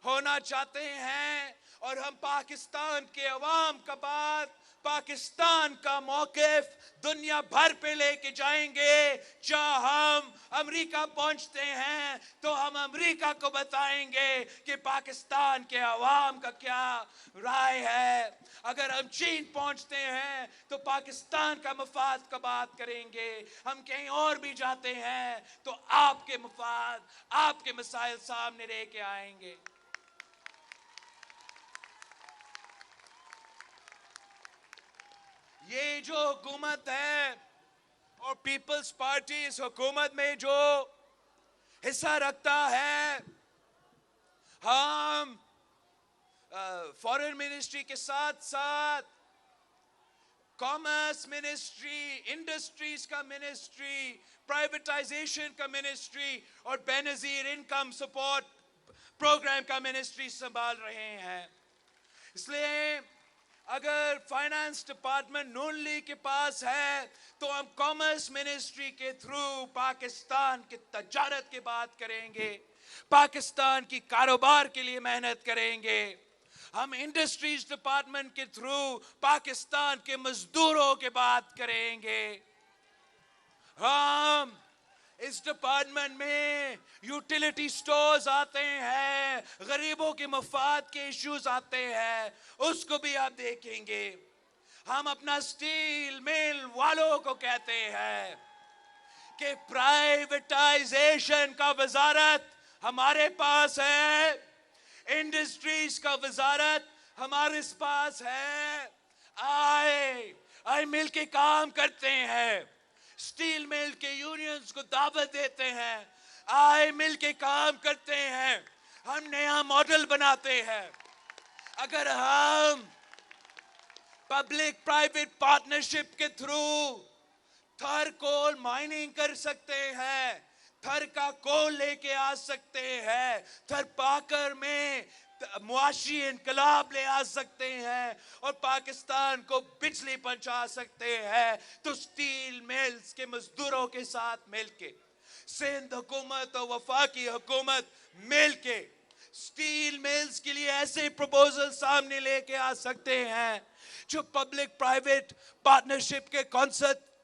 ہونا چاہتے ہیں، اور ہم پاکستان کے عوام کا بات، پاکستان کا موقف دنیا بھر پہ لے کے جائیں گے۔ جہاں ہم امریکہ پہنچتے ہیں تو ہم امریکہ کو بتائیں گے کہ پاکستان کے عوام کا کیا رائے ہے۔ اگر ہم چین پہنچتے ہیں تو پاکستان کا مفاد کا بات کریں گے۔ ہم کہیں اور بھی جاتے ہیں تو آپ کے مفاد، آپ کے مسائل سامنے لے کے آئیں گے۔ یہ جو حکومت ہے اور پیپلز پارٹی اس حکومت میں جو حصہ رکھتا ہے، ہم فارن منسٹری کے ساتھ ساتھ کامرس منسٹری، انڈسٹریز کا منسٹری، پرائیویٹائزیشن کا منسٹری اور بے نظیر انکم سپورٹ پروگرام کا منسٹری سنبھال رہے ہیں۔ اس لیے اگر فائنانس ڈپارٹمنٹ نون لیگ کے پاس ہے تو ہم کامرس منسٹری کے تھرو پاکستان کی تجارت کی بات کریں گے، پاکستان کی کاروبار کے لیے محنت کریں گے۔ ہم انڈسٹریز ڈپارٹمنٹ کے تھرو پاکستان کے مزدوروں کی بات کریں گے۔ ہم اس ڈپارٹمنٹ میں یوٹیلیٹی سٹورز آتے ہیں, غریبوں کے مفاد کے ایشوز آتے ہیں, اس کو بھی آپ دیکھیں گے. ہم اپنا سٹیل مل والوں کو کہتے ہیں کہ پرائیویٹائزیشن کا وزارت ہمارے پاس ہے, انڈسٹریز کا وزارت ہمارے پاس ہے. آئے مل کے کام کرتے ہیں, سٹیل مل کے یونینز کو دعوت دیتے ہیں, آئے مل کے کام کرتے ہیں, ہم نیا ماڈل بناتے ہیں. اگر ہم پبلک پرائیویٹ پارٹنرشپ کے تھرو تھر کول مائننگ کر سکتے ہیں, تھر کا کول لے کے آ سکتے ہیں, تھر پاکر میں معاشی انقلاب لے آ سکتے ہیں اور پاکستان کو بجلی پہنچا سکتے ہیں, تو سٹیل ملز کے مزدوروں کے ساتھ مل کے, سندھ حکومت اور وفاقی حکومت مل کے سٹیل ملز کے لیے ایسے پروپوزل سامنے لے کے آ سکتے ہیں جو پبلک پرائیویٹ پارٹنرشپ کے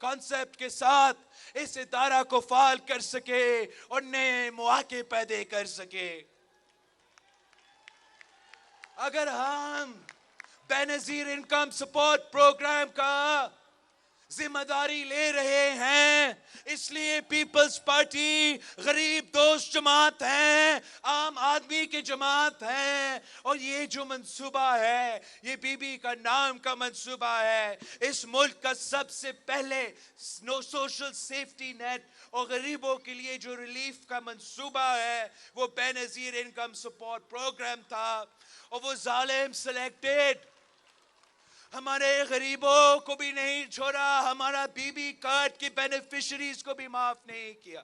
کانسیپٹ کے ساتھ اس ادارہ کو فعال کر سکے اور نئے مواقع پیدا کر سکے. اگر ہم بے نظیر انکم سپورٹ پروگرام کا ذمہ داری لے رہے ہیں, اس لیے پیپلز پارٹی غریب دوست جماعت ہے, عام آدمی کی جماعت ہے, اور یہ جو منصوبہ ہے یہ بی بی کا نام کا منصوبہ ہے. اس ملک کا سب سے پہلے سوشل سیفٹی نیٹ اور غریبوں کے لیے جو ریلیف کا منصوبہ ہے وہ بے نظیر انکم سپورٹ پروگرام تھا, اور وہ ظالم سلیکٹڈ ہمارے غریبوں کو بھی نہیں چھوڑا, ہمارا بی بی کارڈ کی بینیفیشریز کو بھی معاف نہیں کیا.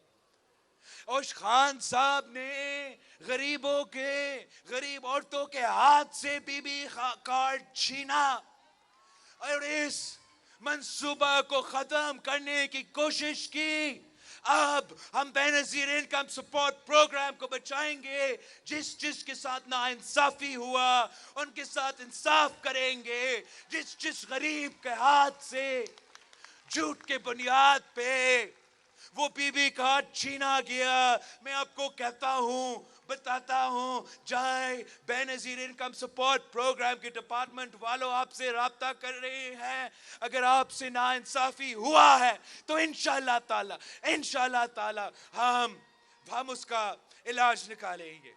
اور خان صاحب نے غریب عورتوں کے ہاتھ سے بی بی کارڈ چھینا اور اس منصوبہ کو ختم کرنے کی کوشش کی. اب ہم بے نظیر انکم سپورٹ پروگرام کو بچائیں گے. جس کے ساتھ ناانصافی ہوا ان کے ساتھ انصاف کریں گے. جس غریب کے ہاتھ سے جھوٹ کے بنیاد پہ وہ بی بی کارڈ چھینا گیا, میں آپ کو کہتا ہوں, بتاتا ہوں, جائے بے نظیر انکم سپورٹ پروگرام کے ڈپارٹمنٹ والوں آپ سے رابطہ کر رہے ہیں. اگر آپ سے ناانصافی ہوا ہے تو انشاءاللہ تعالی ہم اس کا علاج نکالیں گے.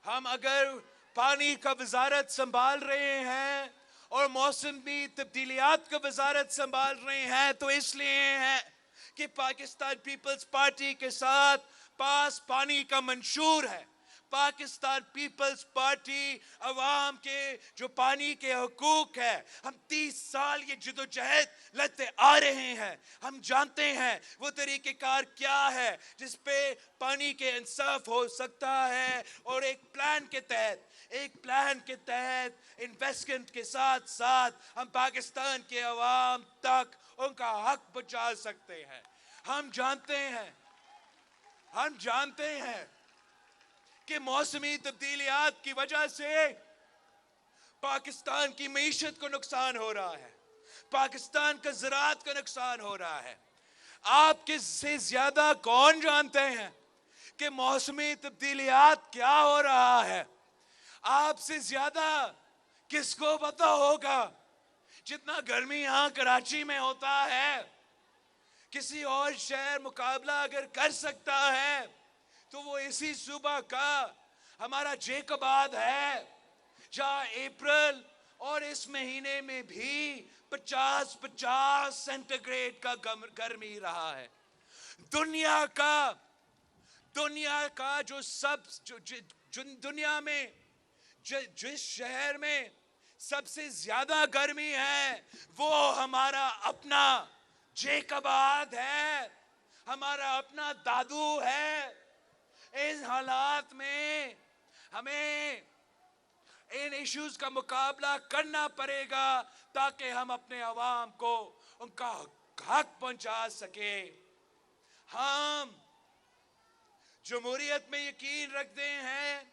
ہم اگر پانی کا وزارت سنبھال رہے ہیں اور موسمی تبدیلیات کا وزارت سنبھال رہے ہیں تو اس لیے ہے کہ پاکستان پیپلز پارٹی کے ساتھ پاس پانی کا منشور ہے. پاکستان پیپلز پارٹی عوام کے جو پانی کے حقوق ہے, ہم 30 سال یہ جدوجہد لڑتے آ رہے ہیں. ہم جانتے ہیں وہ طریقہ کار کیا ہے جس پہ پانی کے انصاف ہو سکتا ہے, اور ایک پلان کے تحت انویسٹمنٹ کے ساتھ ساتھ ہم پاکستان کے عوام تک ان کا حق پہنچا سکتے ہیں. ہم جانتے ہیں کہ موسمی تبدیلیات کی وجہ سے پاکستان کی معیشت کو نقصان ہو رہا ہے, پاکستان کا زراعت کا نقصان ہو رہا ہے. آپ کے سے زیادہ کون جانتے ہیں کہ موسمی تبدیلیات کیا ہو رہا ہے؟ آپ سے زیادہ کس کو پتا ہوگا؟ جتنا گرمی یہاں کراچی میں ہوتا ہے, کسی اور شہر مقابلہ اگر کر سکتا ہے تو وہ اسی صوبہ کا ہمارا جیکباد ہے, جہاں اپریل اور اس مہینے میں بھی 50 سینٹی گریڈ کا گرمی رہا ہے. دنیا کا دنیا میں جس شہر میں سب سے زیادہ گرمی ہے وہ ہمارا اپنا جیکباد ہے, ہمارا اپنا دادو ہے. ان حالات میں ہمیں ان ایشوز کا مقابلہ کرنا پڑے گا تاکہ ہم اپنے عوام کو ان کا حق پہنچا سکے. ہم جمہوریت میں یقین رکھتے ہیں,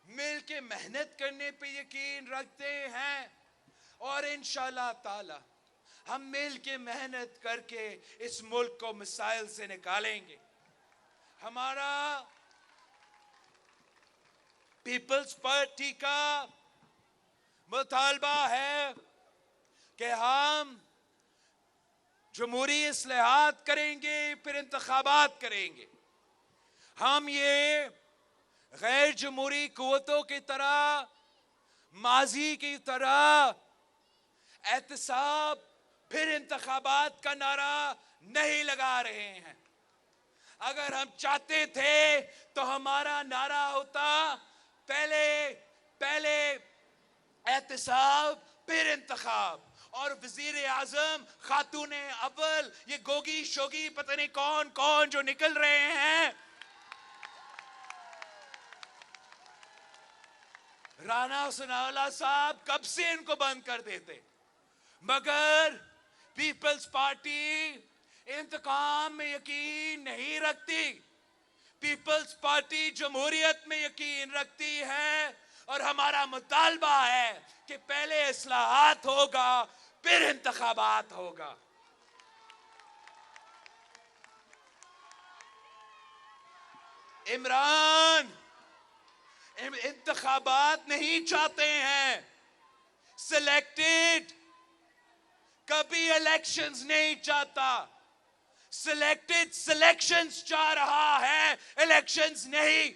مل کے محنت کرنے پہ یقین رکھتے ہیں, اور انشاءاللہ تعالی ہم مل کے محنت کر کے اس ملک کو مسائل سے نکالیں گے. ہمارا پیپلز پارٹی کا مطالبہ ہے کہ ہم جمہوری اصلاحات کریں گے، پھر انتخابات کریں گے. ہم یہ غیر جمہوری قوتوں کی طرح، ماضی کی طرح احتساب پھر انتخابات کا نعرہ نہیں لگا رہے ہیں. اگر ہم چاہتے تھے تو ہمارا نعرہ ہوتا پہلے احتساب پھر انتخاب. اور وزیر اعظم، خاتون اول، یہ گوگی شوگی پتہ نہیں کون کون جو نکل رہے ہیں، رانا ثناءاللہ صاحب کب سے ان کو بند کر دیتے. مگر پیپلز پارٹی انتقام میں یقین نہیں رکھتی. پیپلز پارٹی جمہوریت میں یقین رکھتی ہے، اور ہمارا مطالبہ ہے کہ پہلے اصلاحات ہوگا پھر انتخابات ہوگا. عمران انتخابات نہیں چاہتے ہیں، سلیکٹڈ. کبھی الیکشنز نہیں چاہتا، سلیکشنز چاہ رہا ہے، الیکشنز نہیں.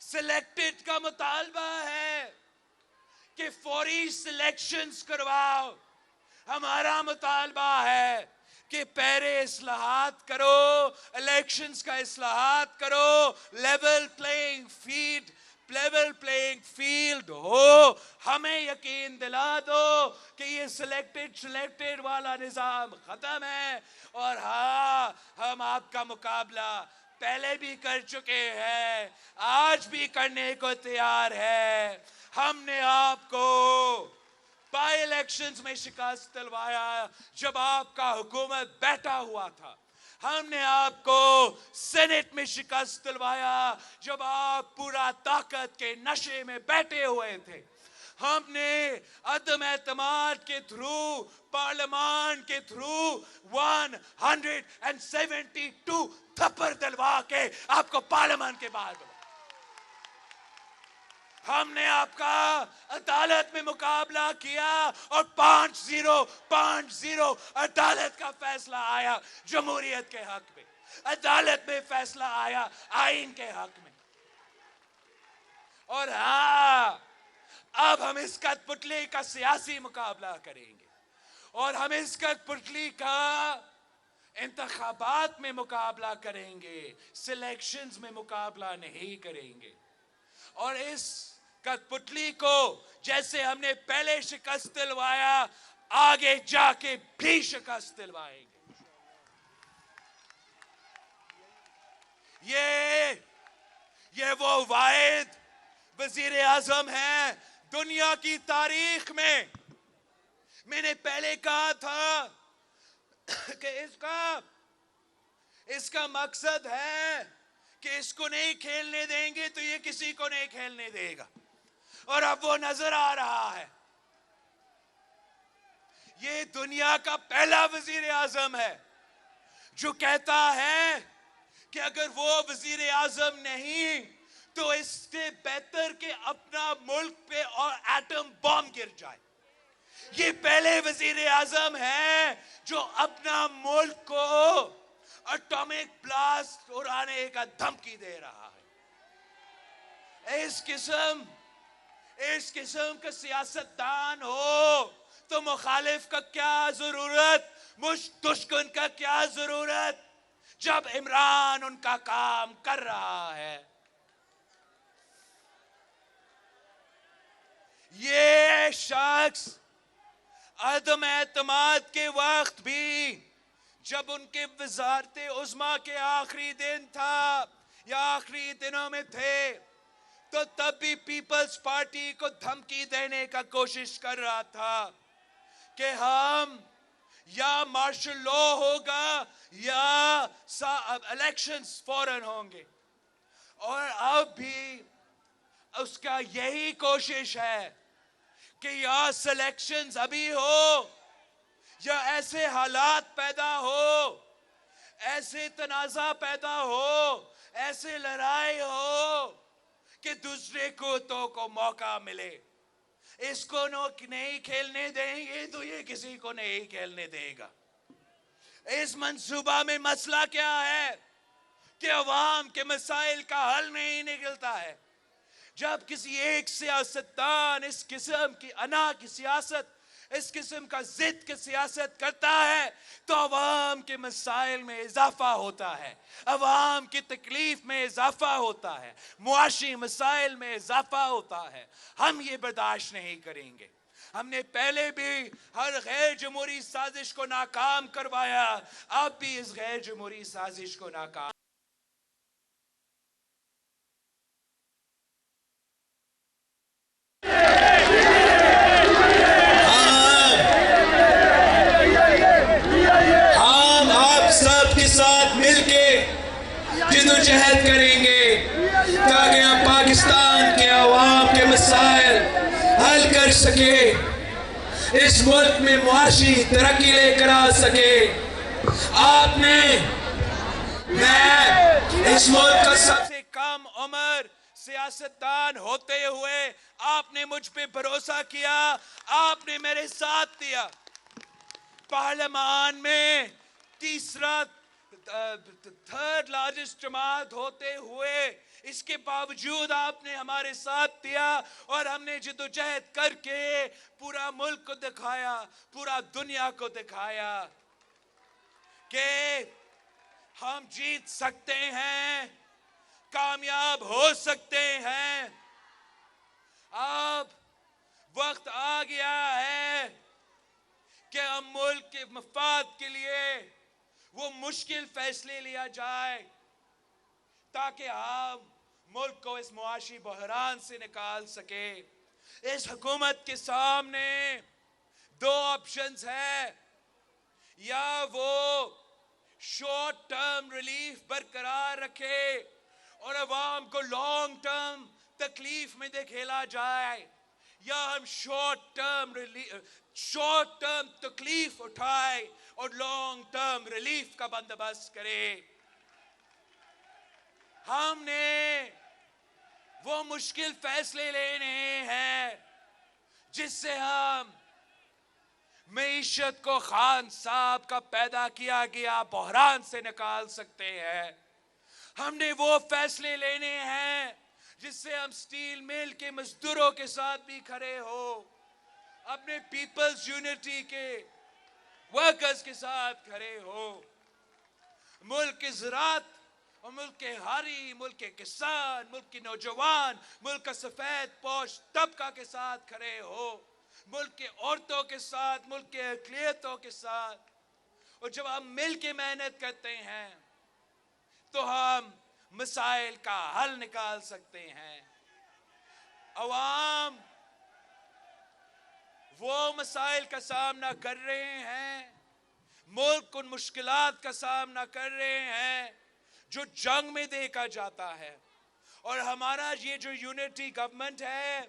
سلیکٹڈ کا مطالبہ ہے کہ فوری سلیکشنز کرواؤ. ہمارا مطالبہ ہے کہ پہلے اصلاحات کرو، الیکشنز کا اصلاحات کرو، لیول پلینگ فیلڈ ہو. ہمیں یقین دلا دو کہ یہ سلیکٹڈ والا نظام ختم ہے. اور ہاں، ہم آپ کا مقابلہ پہلے بھی کر چکے ہیں، آج بھی کرنے کو تیار ہے. ہم نے آپ کو بائی الیکشنز میں شکست دلوایا جب آپ کا حکومت بیٹھا ہوا تھا. ہم نے آپ کو سینٹ میں شکست دلوایا جب آپ پورا طاقت کے نشے میں بیٹھے ہوئے تھے. ہم نے عدم اعتماد کے تھرو، پارلیمان کے تھرو 172 تھپڑ دلوا کے آپ کو پارلیمان کے باہر بلا. ہم نے آپ کا عدالت میں مقابلہ کیا اور 5-0 عدالت کا فیصلہ آیا جمہوریت کے حق میں. عدالت میں فیصلہ آیا آئین کے حق میں. اور ہاں، اب ہم اس کٹ پتلی کا سیاسی مقابلہ کریں گے، اور ہم اس کٹ پتلی کا انتخابات میں مقابلہ کریں گے، سلیکشنز میں مقابلہ نہیں کریں گے. اور اس کٹ پتلی کو جیسے ہم نے پہلے شکست دلوایا، آگے جا کے بھی شکست دلوائیں گے. یہ وہ واحد وزیر اعظم ہیں دنیا کی تاریخ میں. میں نے پہلے کہا تھا کہ اس کا مقصد ہے کہ اس کو نہیں کھیلنے دیں گے تو یہ کسی کو نہیں کھیلنے دے گا. اور اب وہ نظر آ رہا ہے. یہ دنیا کا پہلا وزیر اعظم ہے جو کہتا ہے کہ اگر وہ وزیر اعظم نہیں تو اس سے بہتر کہ اپنا ملک پہ اور ایٹم بم گر جائے. یہ پہلے وزیر اعظم ہے جو اپنا ملک کو اٹامک بلاسٹ اڑانے کا دھمکی دے رہا ہے. اس قسم کا سیاستدان ہو تو مخالف کا کیا ضرورت، دشمن کا کیا ضرورت جب عمران ان کا کام کر رہا ہے. یہ شخص عدم اعتماد کے وقت بھی، جب ان کے وزارت عظمیٰ کے آخری دن تھا یا آخری دنوں میں تھے، تو تب بھی پیپلز پارٹی کو دھمکی دینے کا کوشش کر رہا تھا کہ ہم یا مارشل لا ہوگا یا الیکشنز فوراً ہوں گے. اور اب بھی اس کا یہی کوشش ہے کہ یا سلیکشنز ابھی ہو یا ایسے حالات پیدا ہو، ایسے تنازع پیدا ہو، ایسے لڑائی ہو کہ دوسرے کو موقع ملے. اس کو نہیں کھیلنے دیں گے تو یہ کسی کو نہیں کھیلنے دے گا. اس منصوبہ میں مسئلہ کیا ہے کہ عوام کے مسائل کا حل نہیں نکلتا ہے. جب کسی ایک سیاستدان اس قسم کی انا کی سیاست، اس قسم کا ضد کی سیاست کرتا ہے تو عوام کے مسائل میں اضافہ ہوتا ہے، عوام کی تکلیف میں اضافہ ہوتا ہے، معاشی مسائل میں اضافہ ہوتا ہے. ہم یہ برداشت نہیں کریں گے. ہم نے پہلے بھی ہر غیر جمہوری سازش کو ناکام کروایا، اب بھی اس غیر جمہوری سازش کو ناکام. جدوجہد کریں گے تاکہ ہم پاکستان کے عوام کے مسائل حل کر سکے، اس ملک میں معاشی ترقی لے کر آ سکے. آپ نے، میں اس ملک کا سب سے کم عمر سیاستدان ہوتے ہوئے آپ نے مجھ پہ بھروسہ کیا، آپ نے میرے ساتھ دیا. پارلیمان میں تھرڈ لارجسٹ جماعت ہوتے ہوئے اس کے باوجود آپ نے ہمارے ساتھ دیا اور ہم نے جدوجہد کر کے پورا ملک کو دکھایا، پورا دنیا کو دکھایا کہ ہم جیت سکتے ہیں، کامیاب ہو سکتے ہیں. اب وقت آ گیا ہے کہ ہم ملک کے مفاد کے لیے وہ مشکل فیصلے لیا جائے تاکہ ہم ملک کو اس معاشی بحران سے نکال سکے. اس حکومت کے سامنے دو آپشنز ہیں، یا وہ شارٹ ٹرم ریلیف برقرار رکھے اور عوام کو لانگ ٹرم تکلیف میں دھکیلا جائے، یا ہم شارٹ ٹرم تکلیف اٹھائے اور لانگ ٹرم ریلیف کا بندوبست کرے. ہم نے وہ مشکل فیصلے لینے ہیں جس سے ہم معیشت کو خان صاحب کا پیدا کیا گیا بحران سے نکال سکتے ہیں. ہم نے وہ فیصلے لینے ہیں جس سے ہم سٹیل مل کے مزدوروں کے ساتھ بھی کھڑے ہو، اپنے پیپلز یونٹی کے ورکرز کے ساتھ کھڑے ہو، ملک کی زراعت اور ملک کے ہاری، ملک کے کسان، ملک کے نوجوان، ملک کا سفید پوش طبقہ کے ساتھ کھڑے ہو، ملک کے عورتوں کے ساتھ، ملک کے اقلیتوں کے ساتھ. اور جب ہم مل کے محنت کرتے ہیں تو ہم مسائل کا حل نکال سکتے ہیں. عوام وہ مسائل کا سامنا کر رہے ہیں، ملک ان مشکلات کا سامنا کر رہے ہیں جو جنگ میں دیکھا جاتا ہے. اور ہمارا یہ جو یونٹی گورنمنٹ ہے،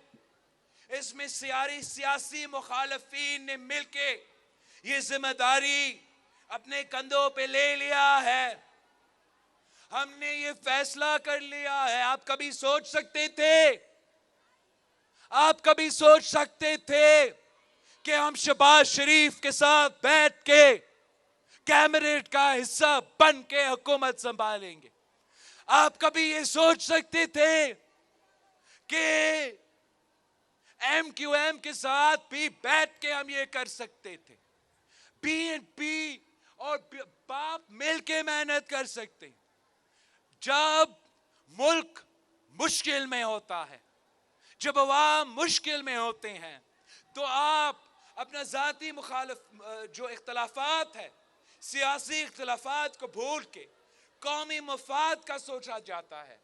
اس میں سیاسی مخالفین نے مل کے یہ ذمہ داری اپنے کندھوں پہ لے لیا ہے. ہم نے یہ فیصلہ کر لیا ہے. آپ کبھی سوچ سکتے تھے کہ ہم شہباز شریف کے ساتھ بیٹھ کے کیبنٹ کا حصہ بن کے حکومت سنبھالیں گے؟ آپ کبھی یہ سوچ سکتے تھے کہ ایم کیو ایم کے ساتھ بھی بیٹھ کے ہم یہ کر سکتے تھے؟ پی این پی اور باپ مل کے محنت کر سکتے. جب ملک مشکل میں ہوتا ہے، جب عوام مشکل میں ہوتے ہیں، تو آپ اپنا ذاتی جو اختلافات ہے، سیاسی اختلافات کو بھول کے قومی مفاد کا سوچا جاتا ہے.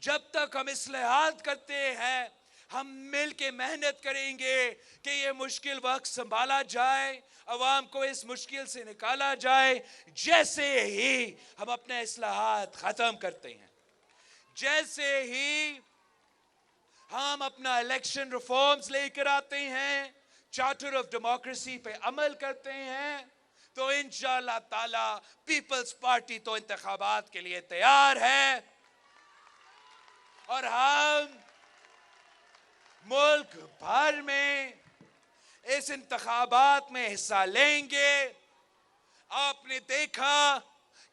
جب تک ہم اصلاحات کرتے ہیں، ہم مل کے محنت کریں گے کہ یہ مشکل وقت سنبھالا جائے، عوام کو اس مشکل سے نکالا جائے. جیسے ہی ہم اپنے اصلاحات ختم کرتے ہیں، جیسے ہی ہم اپنا الیکشن ریفارمز لے کر آتے ہیں, چارٹر آف ڈیموکریسی پہ عمل کرتے ہیں, تو انشاءاللہ تعالی پیپلز پارٹی تو انتخابات کے لیے تیار ہے, اور ہم ملک بھر میں اس انتخابات میں حصہ لیں گے. آپ نے دیکھا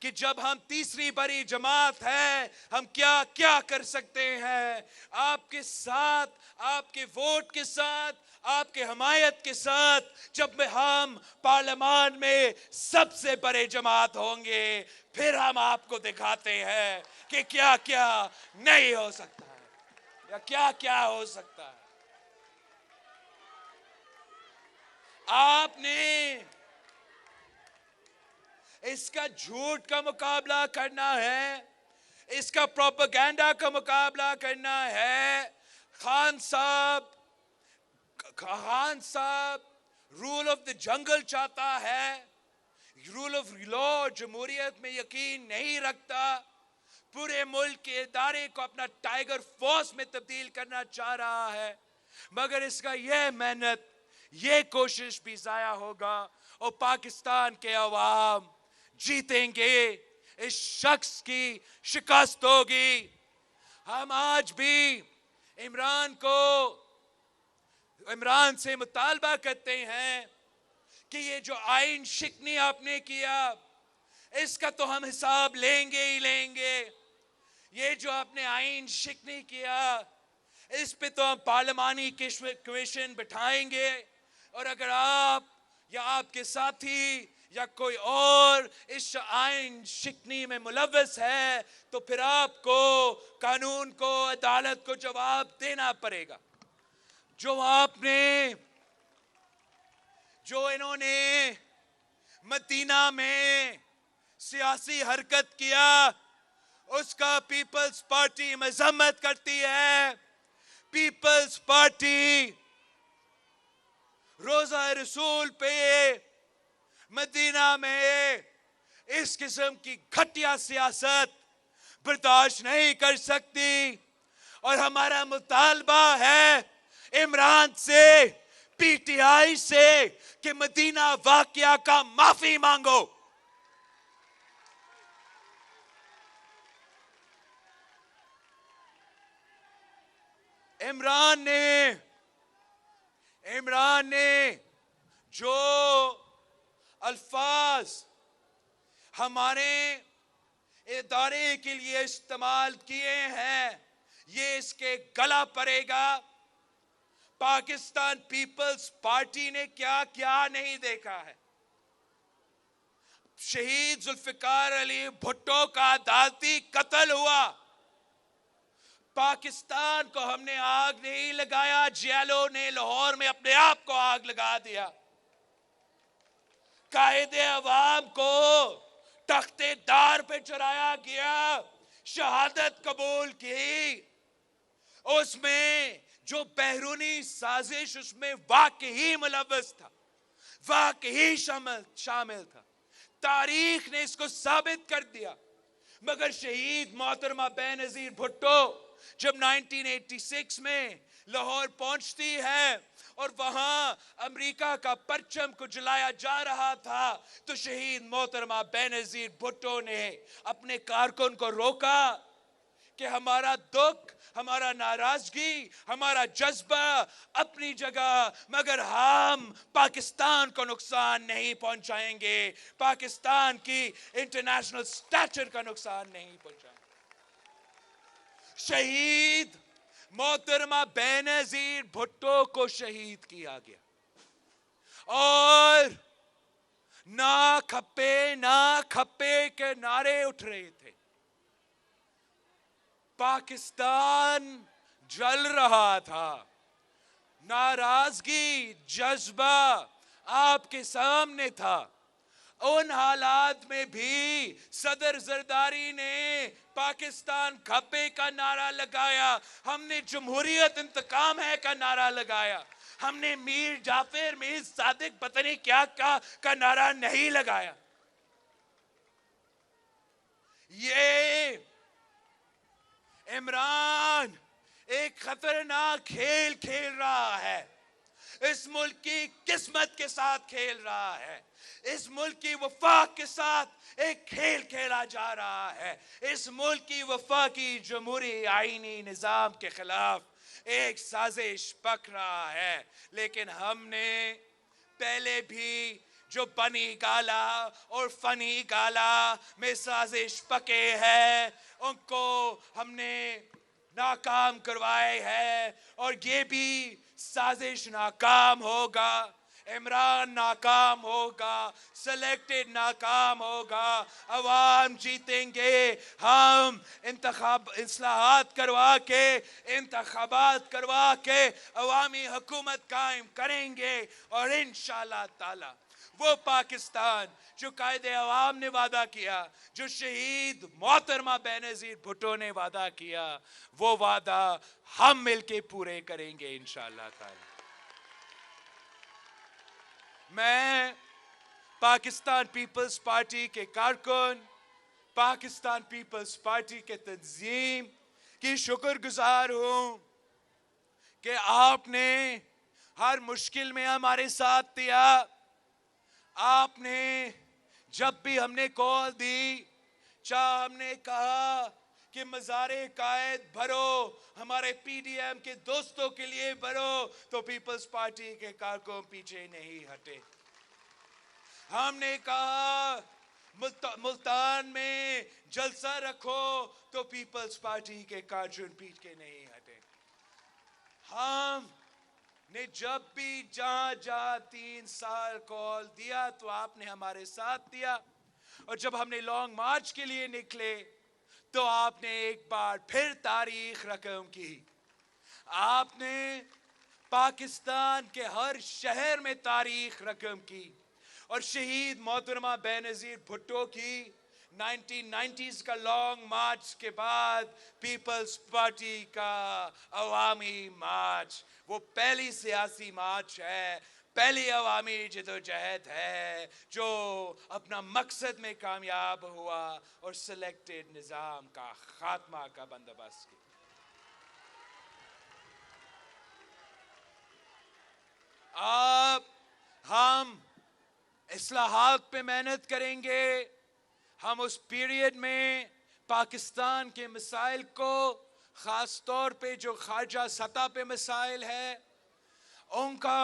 کہ جب ہم تیسری بڑی جماعت ہے, ہم کیا کیا کر سکتے ہیں. آپ کے ساتھ, آپ کے ووٹ کے ساتھ, آپ کے حمایت کے ساتھ جب ہم پارلیمان میں سب سے بڑے جماعت ہوں گے, پھر ہم آپ کو دکھاتے ہیں کہ کیا کیا نہیں ہو سکتا ہے یا کیا کیا ہو سکتا ہے. آپ نے اس کا جھوٹ کا مقابلہ کرنا ہے, اس کا پروپیگنڈا کا مقابلہ کرنا ہے. خان صاحب رول آف دا جنگل چاہتا ہے, رول آف لا جمہوریت میں یقین نہیں رکھتا, پورے ملک کے ادارے کو اپنا ٹائیگر فورس میں تبدیل کرنا چاہ رہا ہے, مگر اس کا یہ محنت, یہ کوشش بھی ضائع ہوگا, اور پاکستان کے عوام جیتیں گے. اس شخص کی شکست ہوگی. ہم آج بھی عمران سے مطالبہ کرتے ہیں کہ یہ جو آئین شکنی آپ نے کیا, اس کا تو ہم حساب لیں گے ہی لیں گے. یہ جو آپ نے آئین شکنی کیا, اس پہ تو ہم پارلیمانی کمیشن بٹھائیں گے, اور اگر آپ یا آپ کے ساتھی یا کوئی اور اس آئین شکنی میں ملوث ہے, تو پھر آپ کو قانون کو, عدالت کو جواب دینا پڑے گا. جو انہوں نے مدینہ میں سیاسی حرکت کیا, اس کا پیپلز پارٹی مذمت کرتی ہے. پیپلز پارٹی روزہ رسول پہ مدینہ میں اس قسم کی گھٹیا سیاست برداشت نہیں کر سکتی, اور ہمارا مطالبہ ہے عمران سے, پی ٹی آئی سے, کہ مدینہ واقعہ کا معافی مانگو. عمران نے جو الفاظ ہمارے ادارے کے لیے استعمال کیے ہیں, یہ اس کے گلا پڑے گا. پاکستان پیپلز پارٹی نے کیا کیا نہیں دیکھا ہے. شہید ذوالفقار علی بھٹو کا عدالتی قتل ہوا, پاکستان کو ہم نے آگ نہیں لگایا, جیلوں نے لاہور میں اپنے آپ کو آگ لگا دیا. قائد عوام کو تختے دار پہ چڑھایا گیا, شہادت قبول کی. اس میں جو بیرونی سازش اس میں واقعی ملوث تھا, واقعی شامل تھا. تاریخ نے اس کو ثابت کر دیا. مگر شہید محترمہ بے نظیر بھٹو جب 1986 میں لاہور پہنچتی ہے اور وہاں امریکہ کا پرچم کو جلایا جا رہا تھا, تو شہید محترمہ بے نظیر بھٹو نے اپنے کارکن کو روکا کہ ہمارا دکھ, ہمارا ناراضگی, ہمارا جذبہ اپنی جگہ, مگر ہم پاکستان کو نقصان نہیں پہنچائیں گے, پاکستان کی انٹرنیشنل سٹیچر کا نقصان نہیں پہنچائیں گے. شہید محترمہ بے نظیر بھٹو کو شہید کیا گیا, اور نہ کھپے کے نعرے اٹھ رہے تھے. پاکستان جل رہا تھا, ناراضگی, جذبہ آپ کے سامنے تھا. ان حالات میں بھی صدر زرداری نے پاکستان کھپے کا نعرہ لگایا, ہم نے جمہوریت انتقام ہے کا نعرہ لگایا, ہم نے میر جعفر, میر صادق پتہ نہیں کیا کا نعرہ نہیں لگایا. یہ عمران ایک خطرناک کھیل کھیل رہا ہے. اس ملک کی قسمت کے ساتھ کھیل رہا ہے. اس ملک کی وفاق کے ساتھ ایک کھیل کھیلا جا رہا ہے. اس ملک کی وفاقی جمہوری آئینی نظام کے خلاف ایک سازش پک رہا ہے. لیکن ہم نے پہلے بھی جو بنی گالا اور فنی گالا میں سازش پکے ہیں ان کو ہم نے ناکام کروائے ہے، اور یہ بھی سازش ناکام ہوگا. عمران ناکام ہوگا، سلیکٹڈ ناکام ہوگا، عوام جیتیں گے. ہم اصلاحات کروا کے، انتخابات کروا کے عوامی حکومت قائم کریں گے، اور انشاءاللہ تعالی وہ پاکستان جو قائد عوام نے وعدہ کیا، جو شہید محترمہ بینظیر بھٹو نے وعدہ کیا، وہ وعدہ ہم مل کے پورے کریں گے انشاءاللہ تعالی. میں پاکستان پیپلز پارٹی کے کارکن، پاکستان پیپلز پارٹی کے تنظیم کی شکر گزار ہوں کہ آپ نے ہر مشکل میں ہمارے ساتھ دیا. آپ نے جب بھی ہم نے کال دی، چاہے ہم نے کہا کہ مزار قائد بھرو، ہمارے پی ڈی ایم کے دوستوں کے لیے بھرو، تو پیپلز پارٹی کے کارکن پیچھے نہیں ہٹے. ہم نے کہا ملتان میں جلسہ رکھو، تو پیپلز پارٹی کے کارکن پیچھے نہیں ہٹے. ہم نے جب بھی جہاں 3 سال کال دیا تو آپ نے ہمارے ساتھ دیا، اور جب ہم نے لانگ مارچ کے لیے نکلے تو آپ نے ایک بار پھر تاریخ رقم کی. آپ نے پاکستان کے ہر شہر میں تاریخ رقم کی، اور شہید محترمہ بینظیر بھٹو کی 1990s کا لانگ مارچ کے بعد پیپلز پارٹی کا عوامی مارچ، وہ پہلی سیاسی مارچ ہے، پہلی عوامی جدوجہد ہے جو اپنا مقصد میں کامیاب ہوا اور سلیکٹڈ نظام کا خاتمہ کا بندوبست کیا. ہم اصلاحات پہ محنت کریں گے. ہم اس پیریڈ میں پاکستان کے مسائل کو، خاص طور پہ جو خارجہ سطح پہ مسائل ہے، ان کا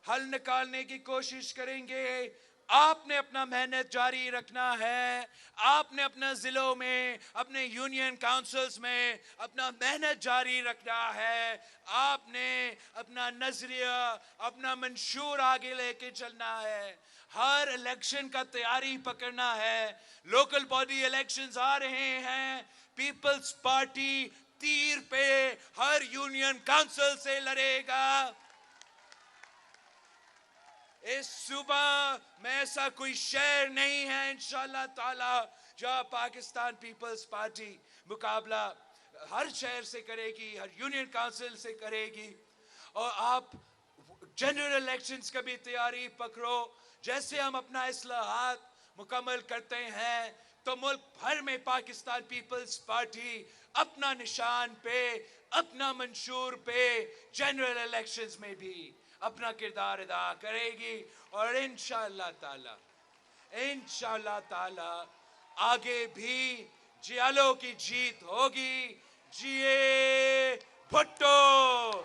حل نکالنے کی کوشش کریں گے. آپ نے اپنا محنت جاری رکھنا ہے. آپ نے اپنا ضلعوں میں، اپنے یونین کاؤنسلز میں اپنا محنت جاری رکھنا ہے. آپ نے اپنا نظریہ، اپنا منشور آگے لے کے چلنا ہے. ہر الیکشن کا تیاری پکڑنا ہے. لوکل باڈی الیکشنز آ رہے ہیں. پیپلز پارٹی تیر پہ ہر یونین کاؤنسل سے لڑے گا. اس صوبہ میں ایسا کوئی شہر نہیں ہے انشاءاللہ تعالی جہاں پاکستان پیپلز پارٹی مقابلہ ہر شہر سے کرے گی، ہر یونین کاؤنسل سے کرے گی. اور آپ جنرل الیکشنز کا بھی تیاری پکڑو. جیسے ہم اپنا اصلاحات مکمل کرتے ہیں تو ملک بھر میں پاکستان پیپلز پارٹی اپنا نشان پہ، اپنا منشور پہ جنرل الیکشنز میں بھی اپنا کردار ادا کرے گی. اور انشاءاللہ تعالی آگے بھی جیالو کی جیت ہوگی. جیے بھٹو.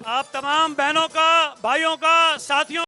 آپ تمام بہنوں کا، بھائیوں کا، ساتھیوں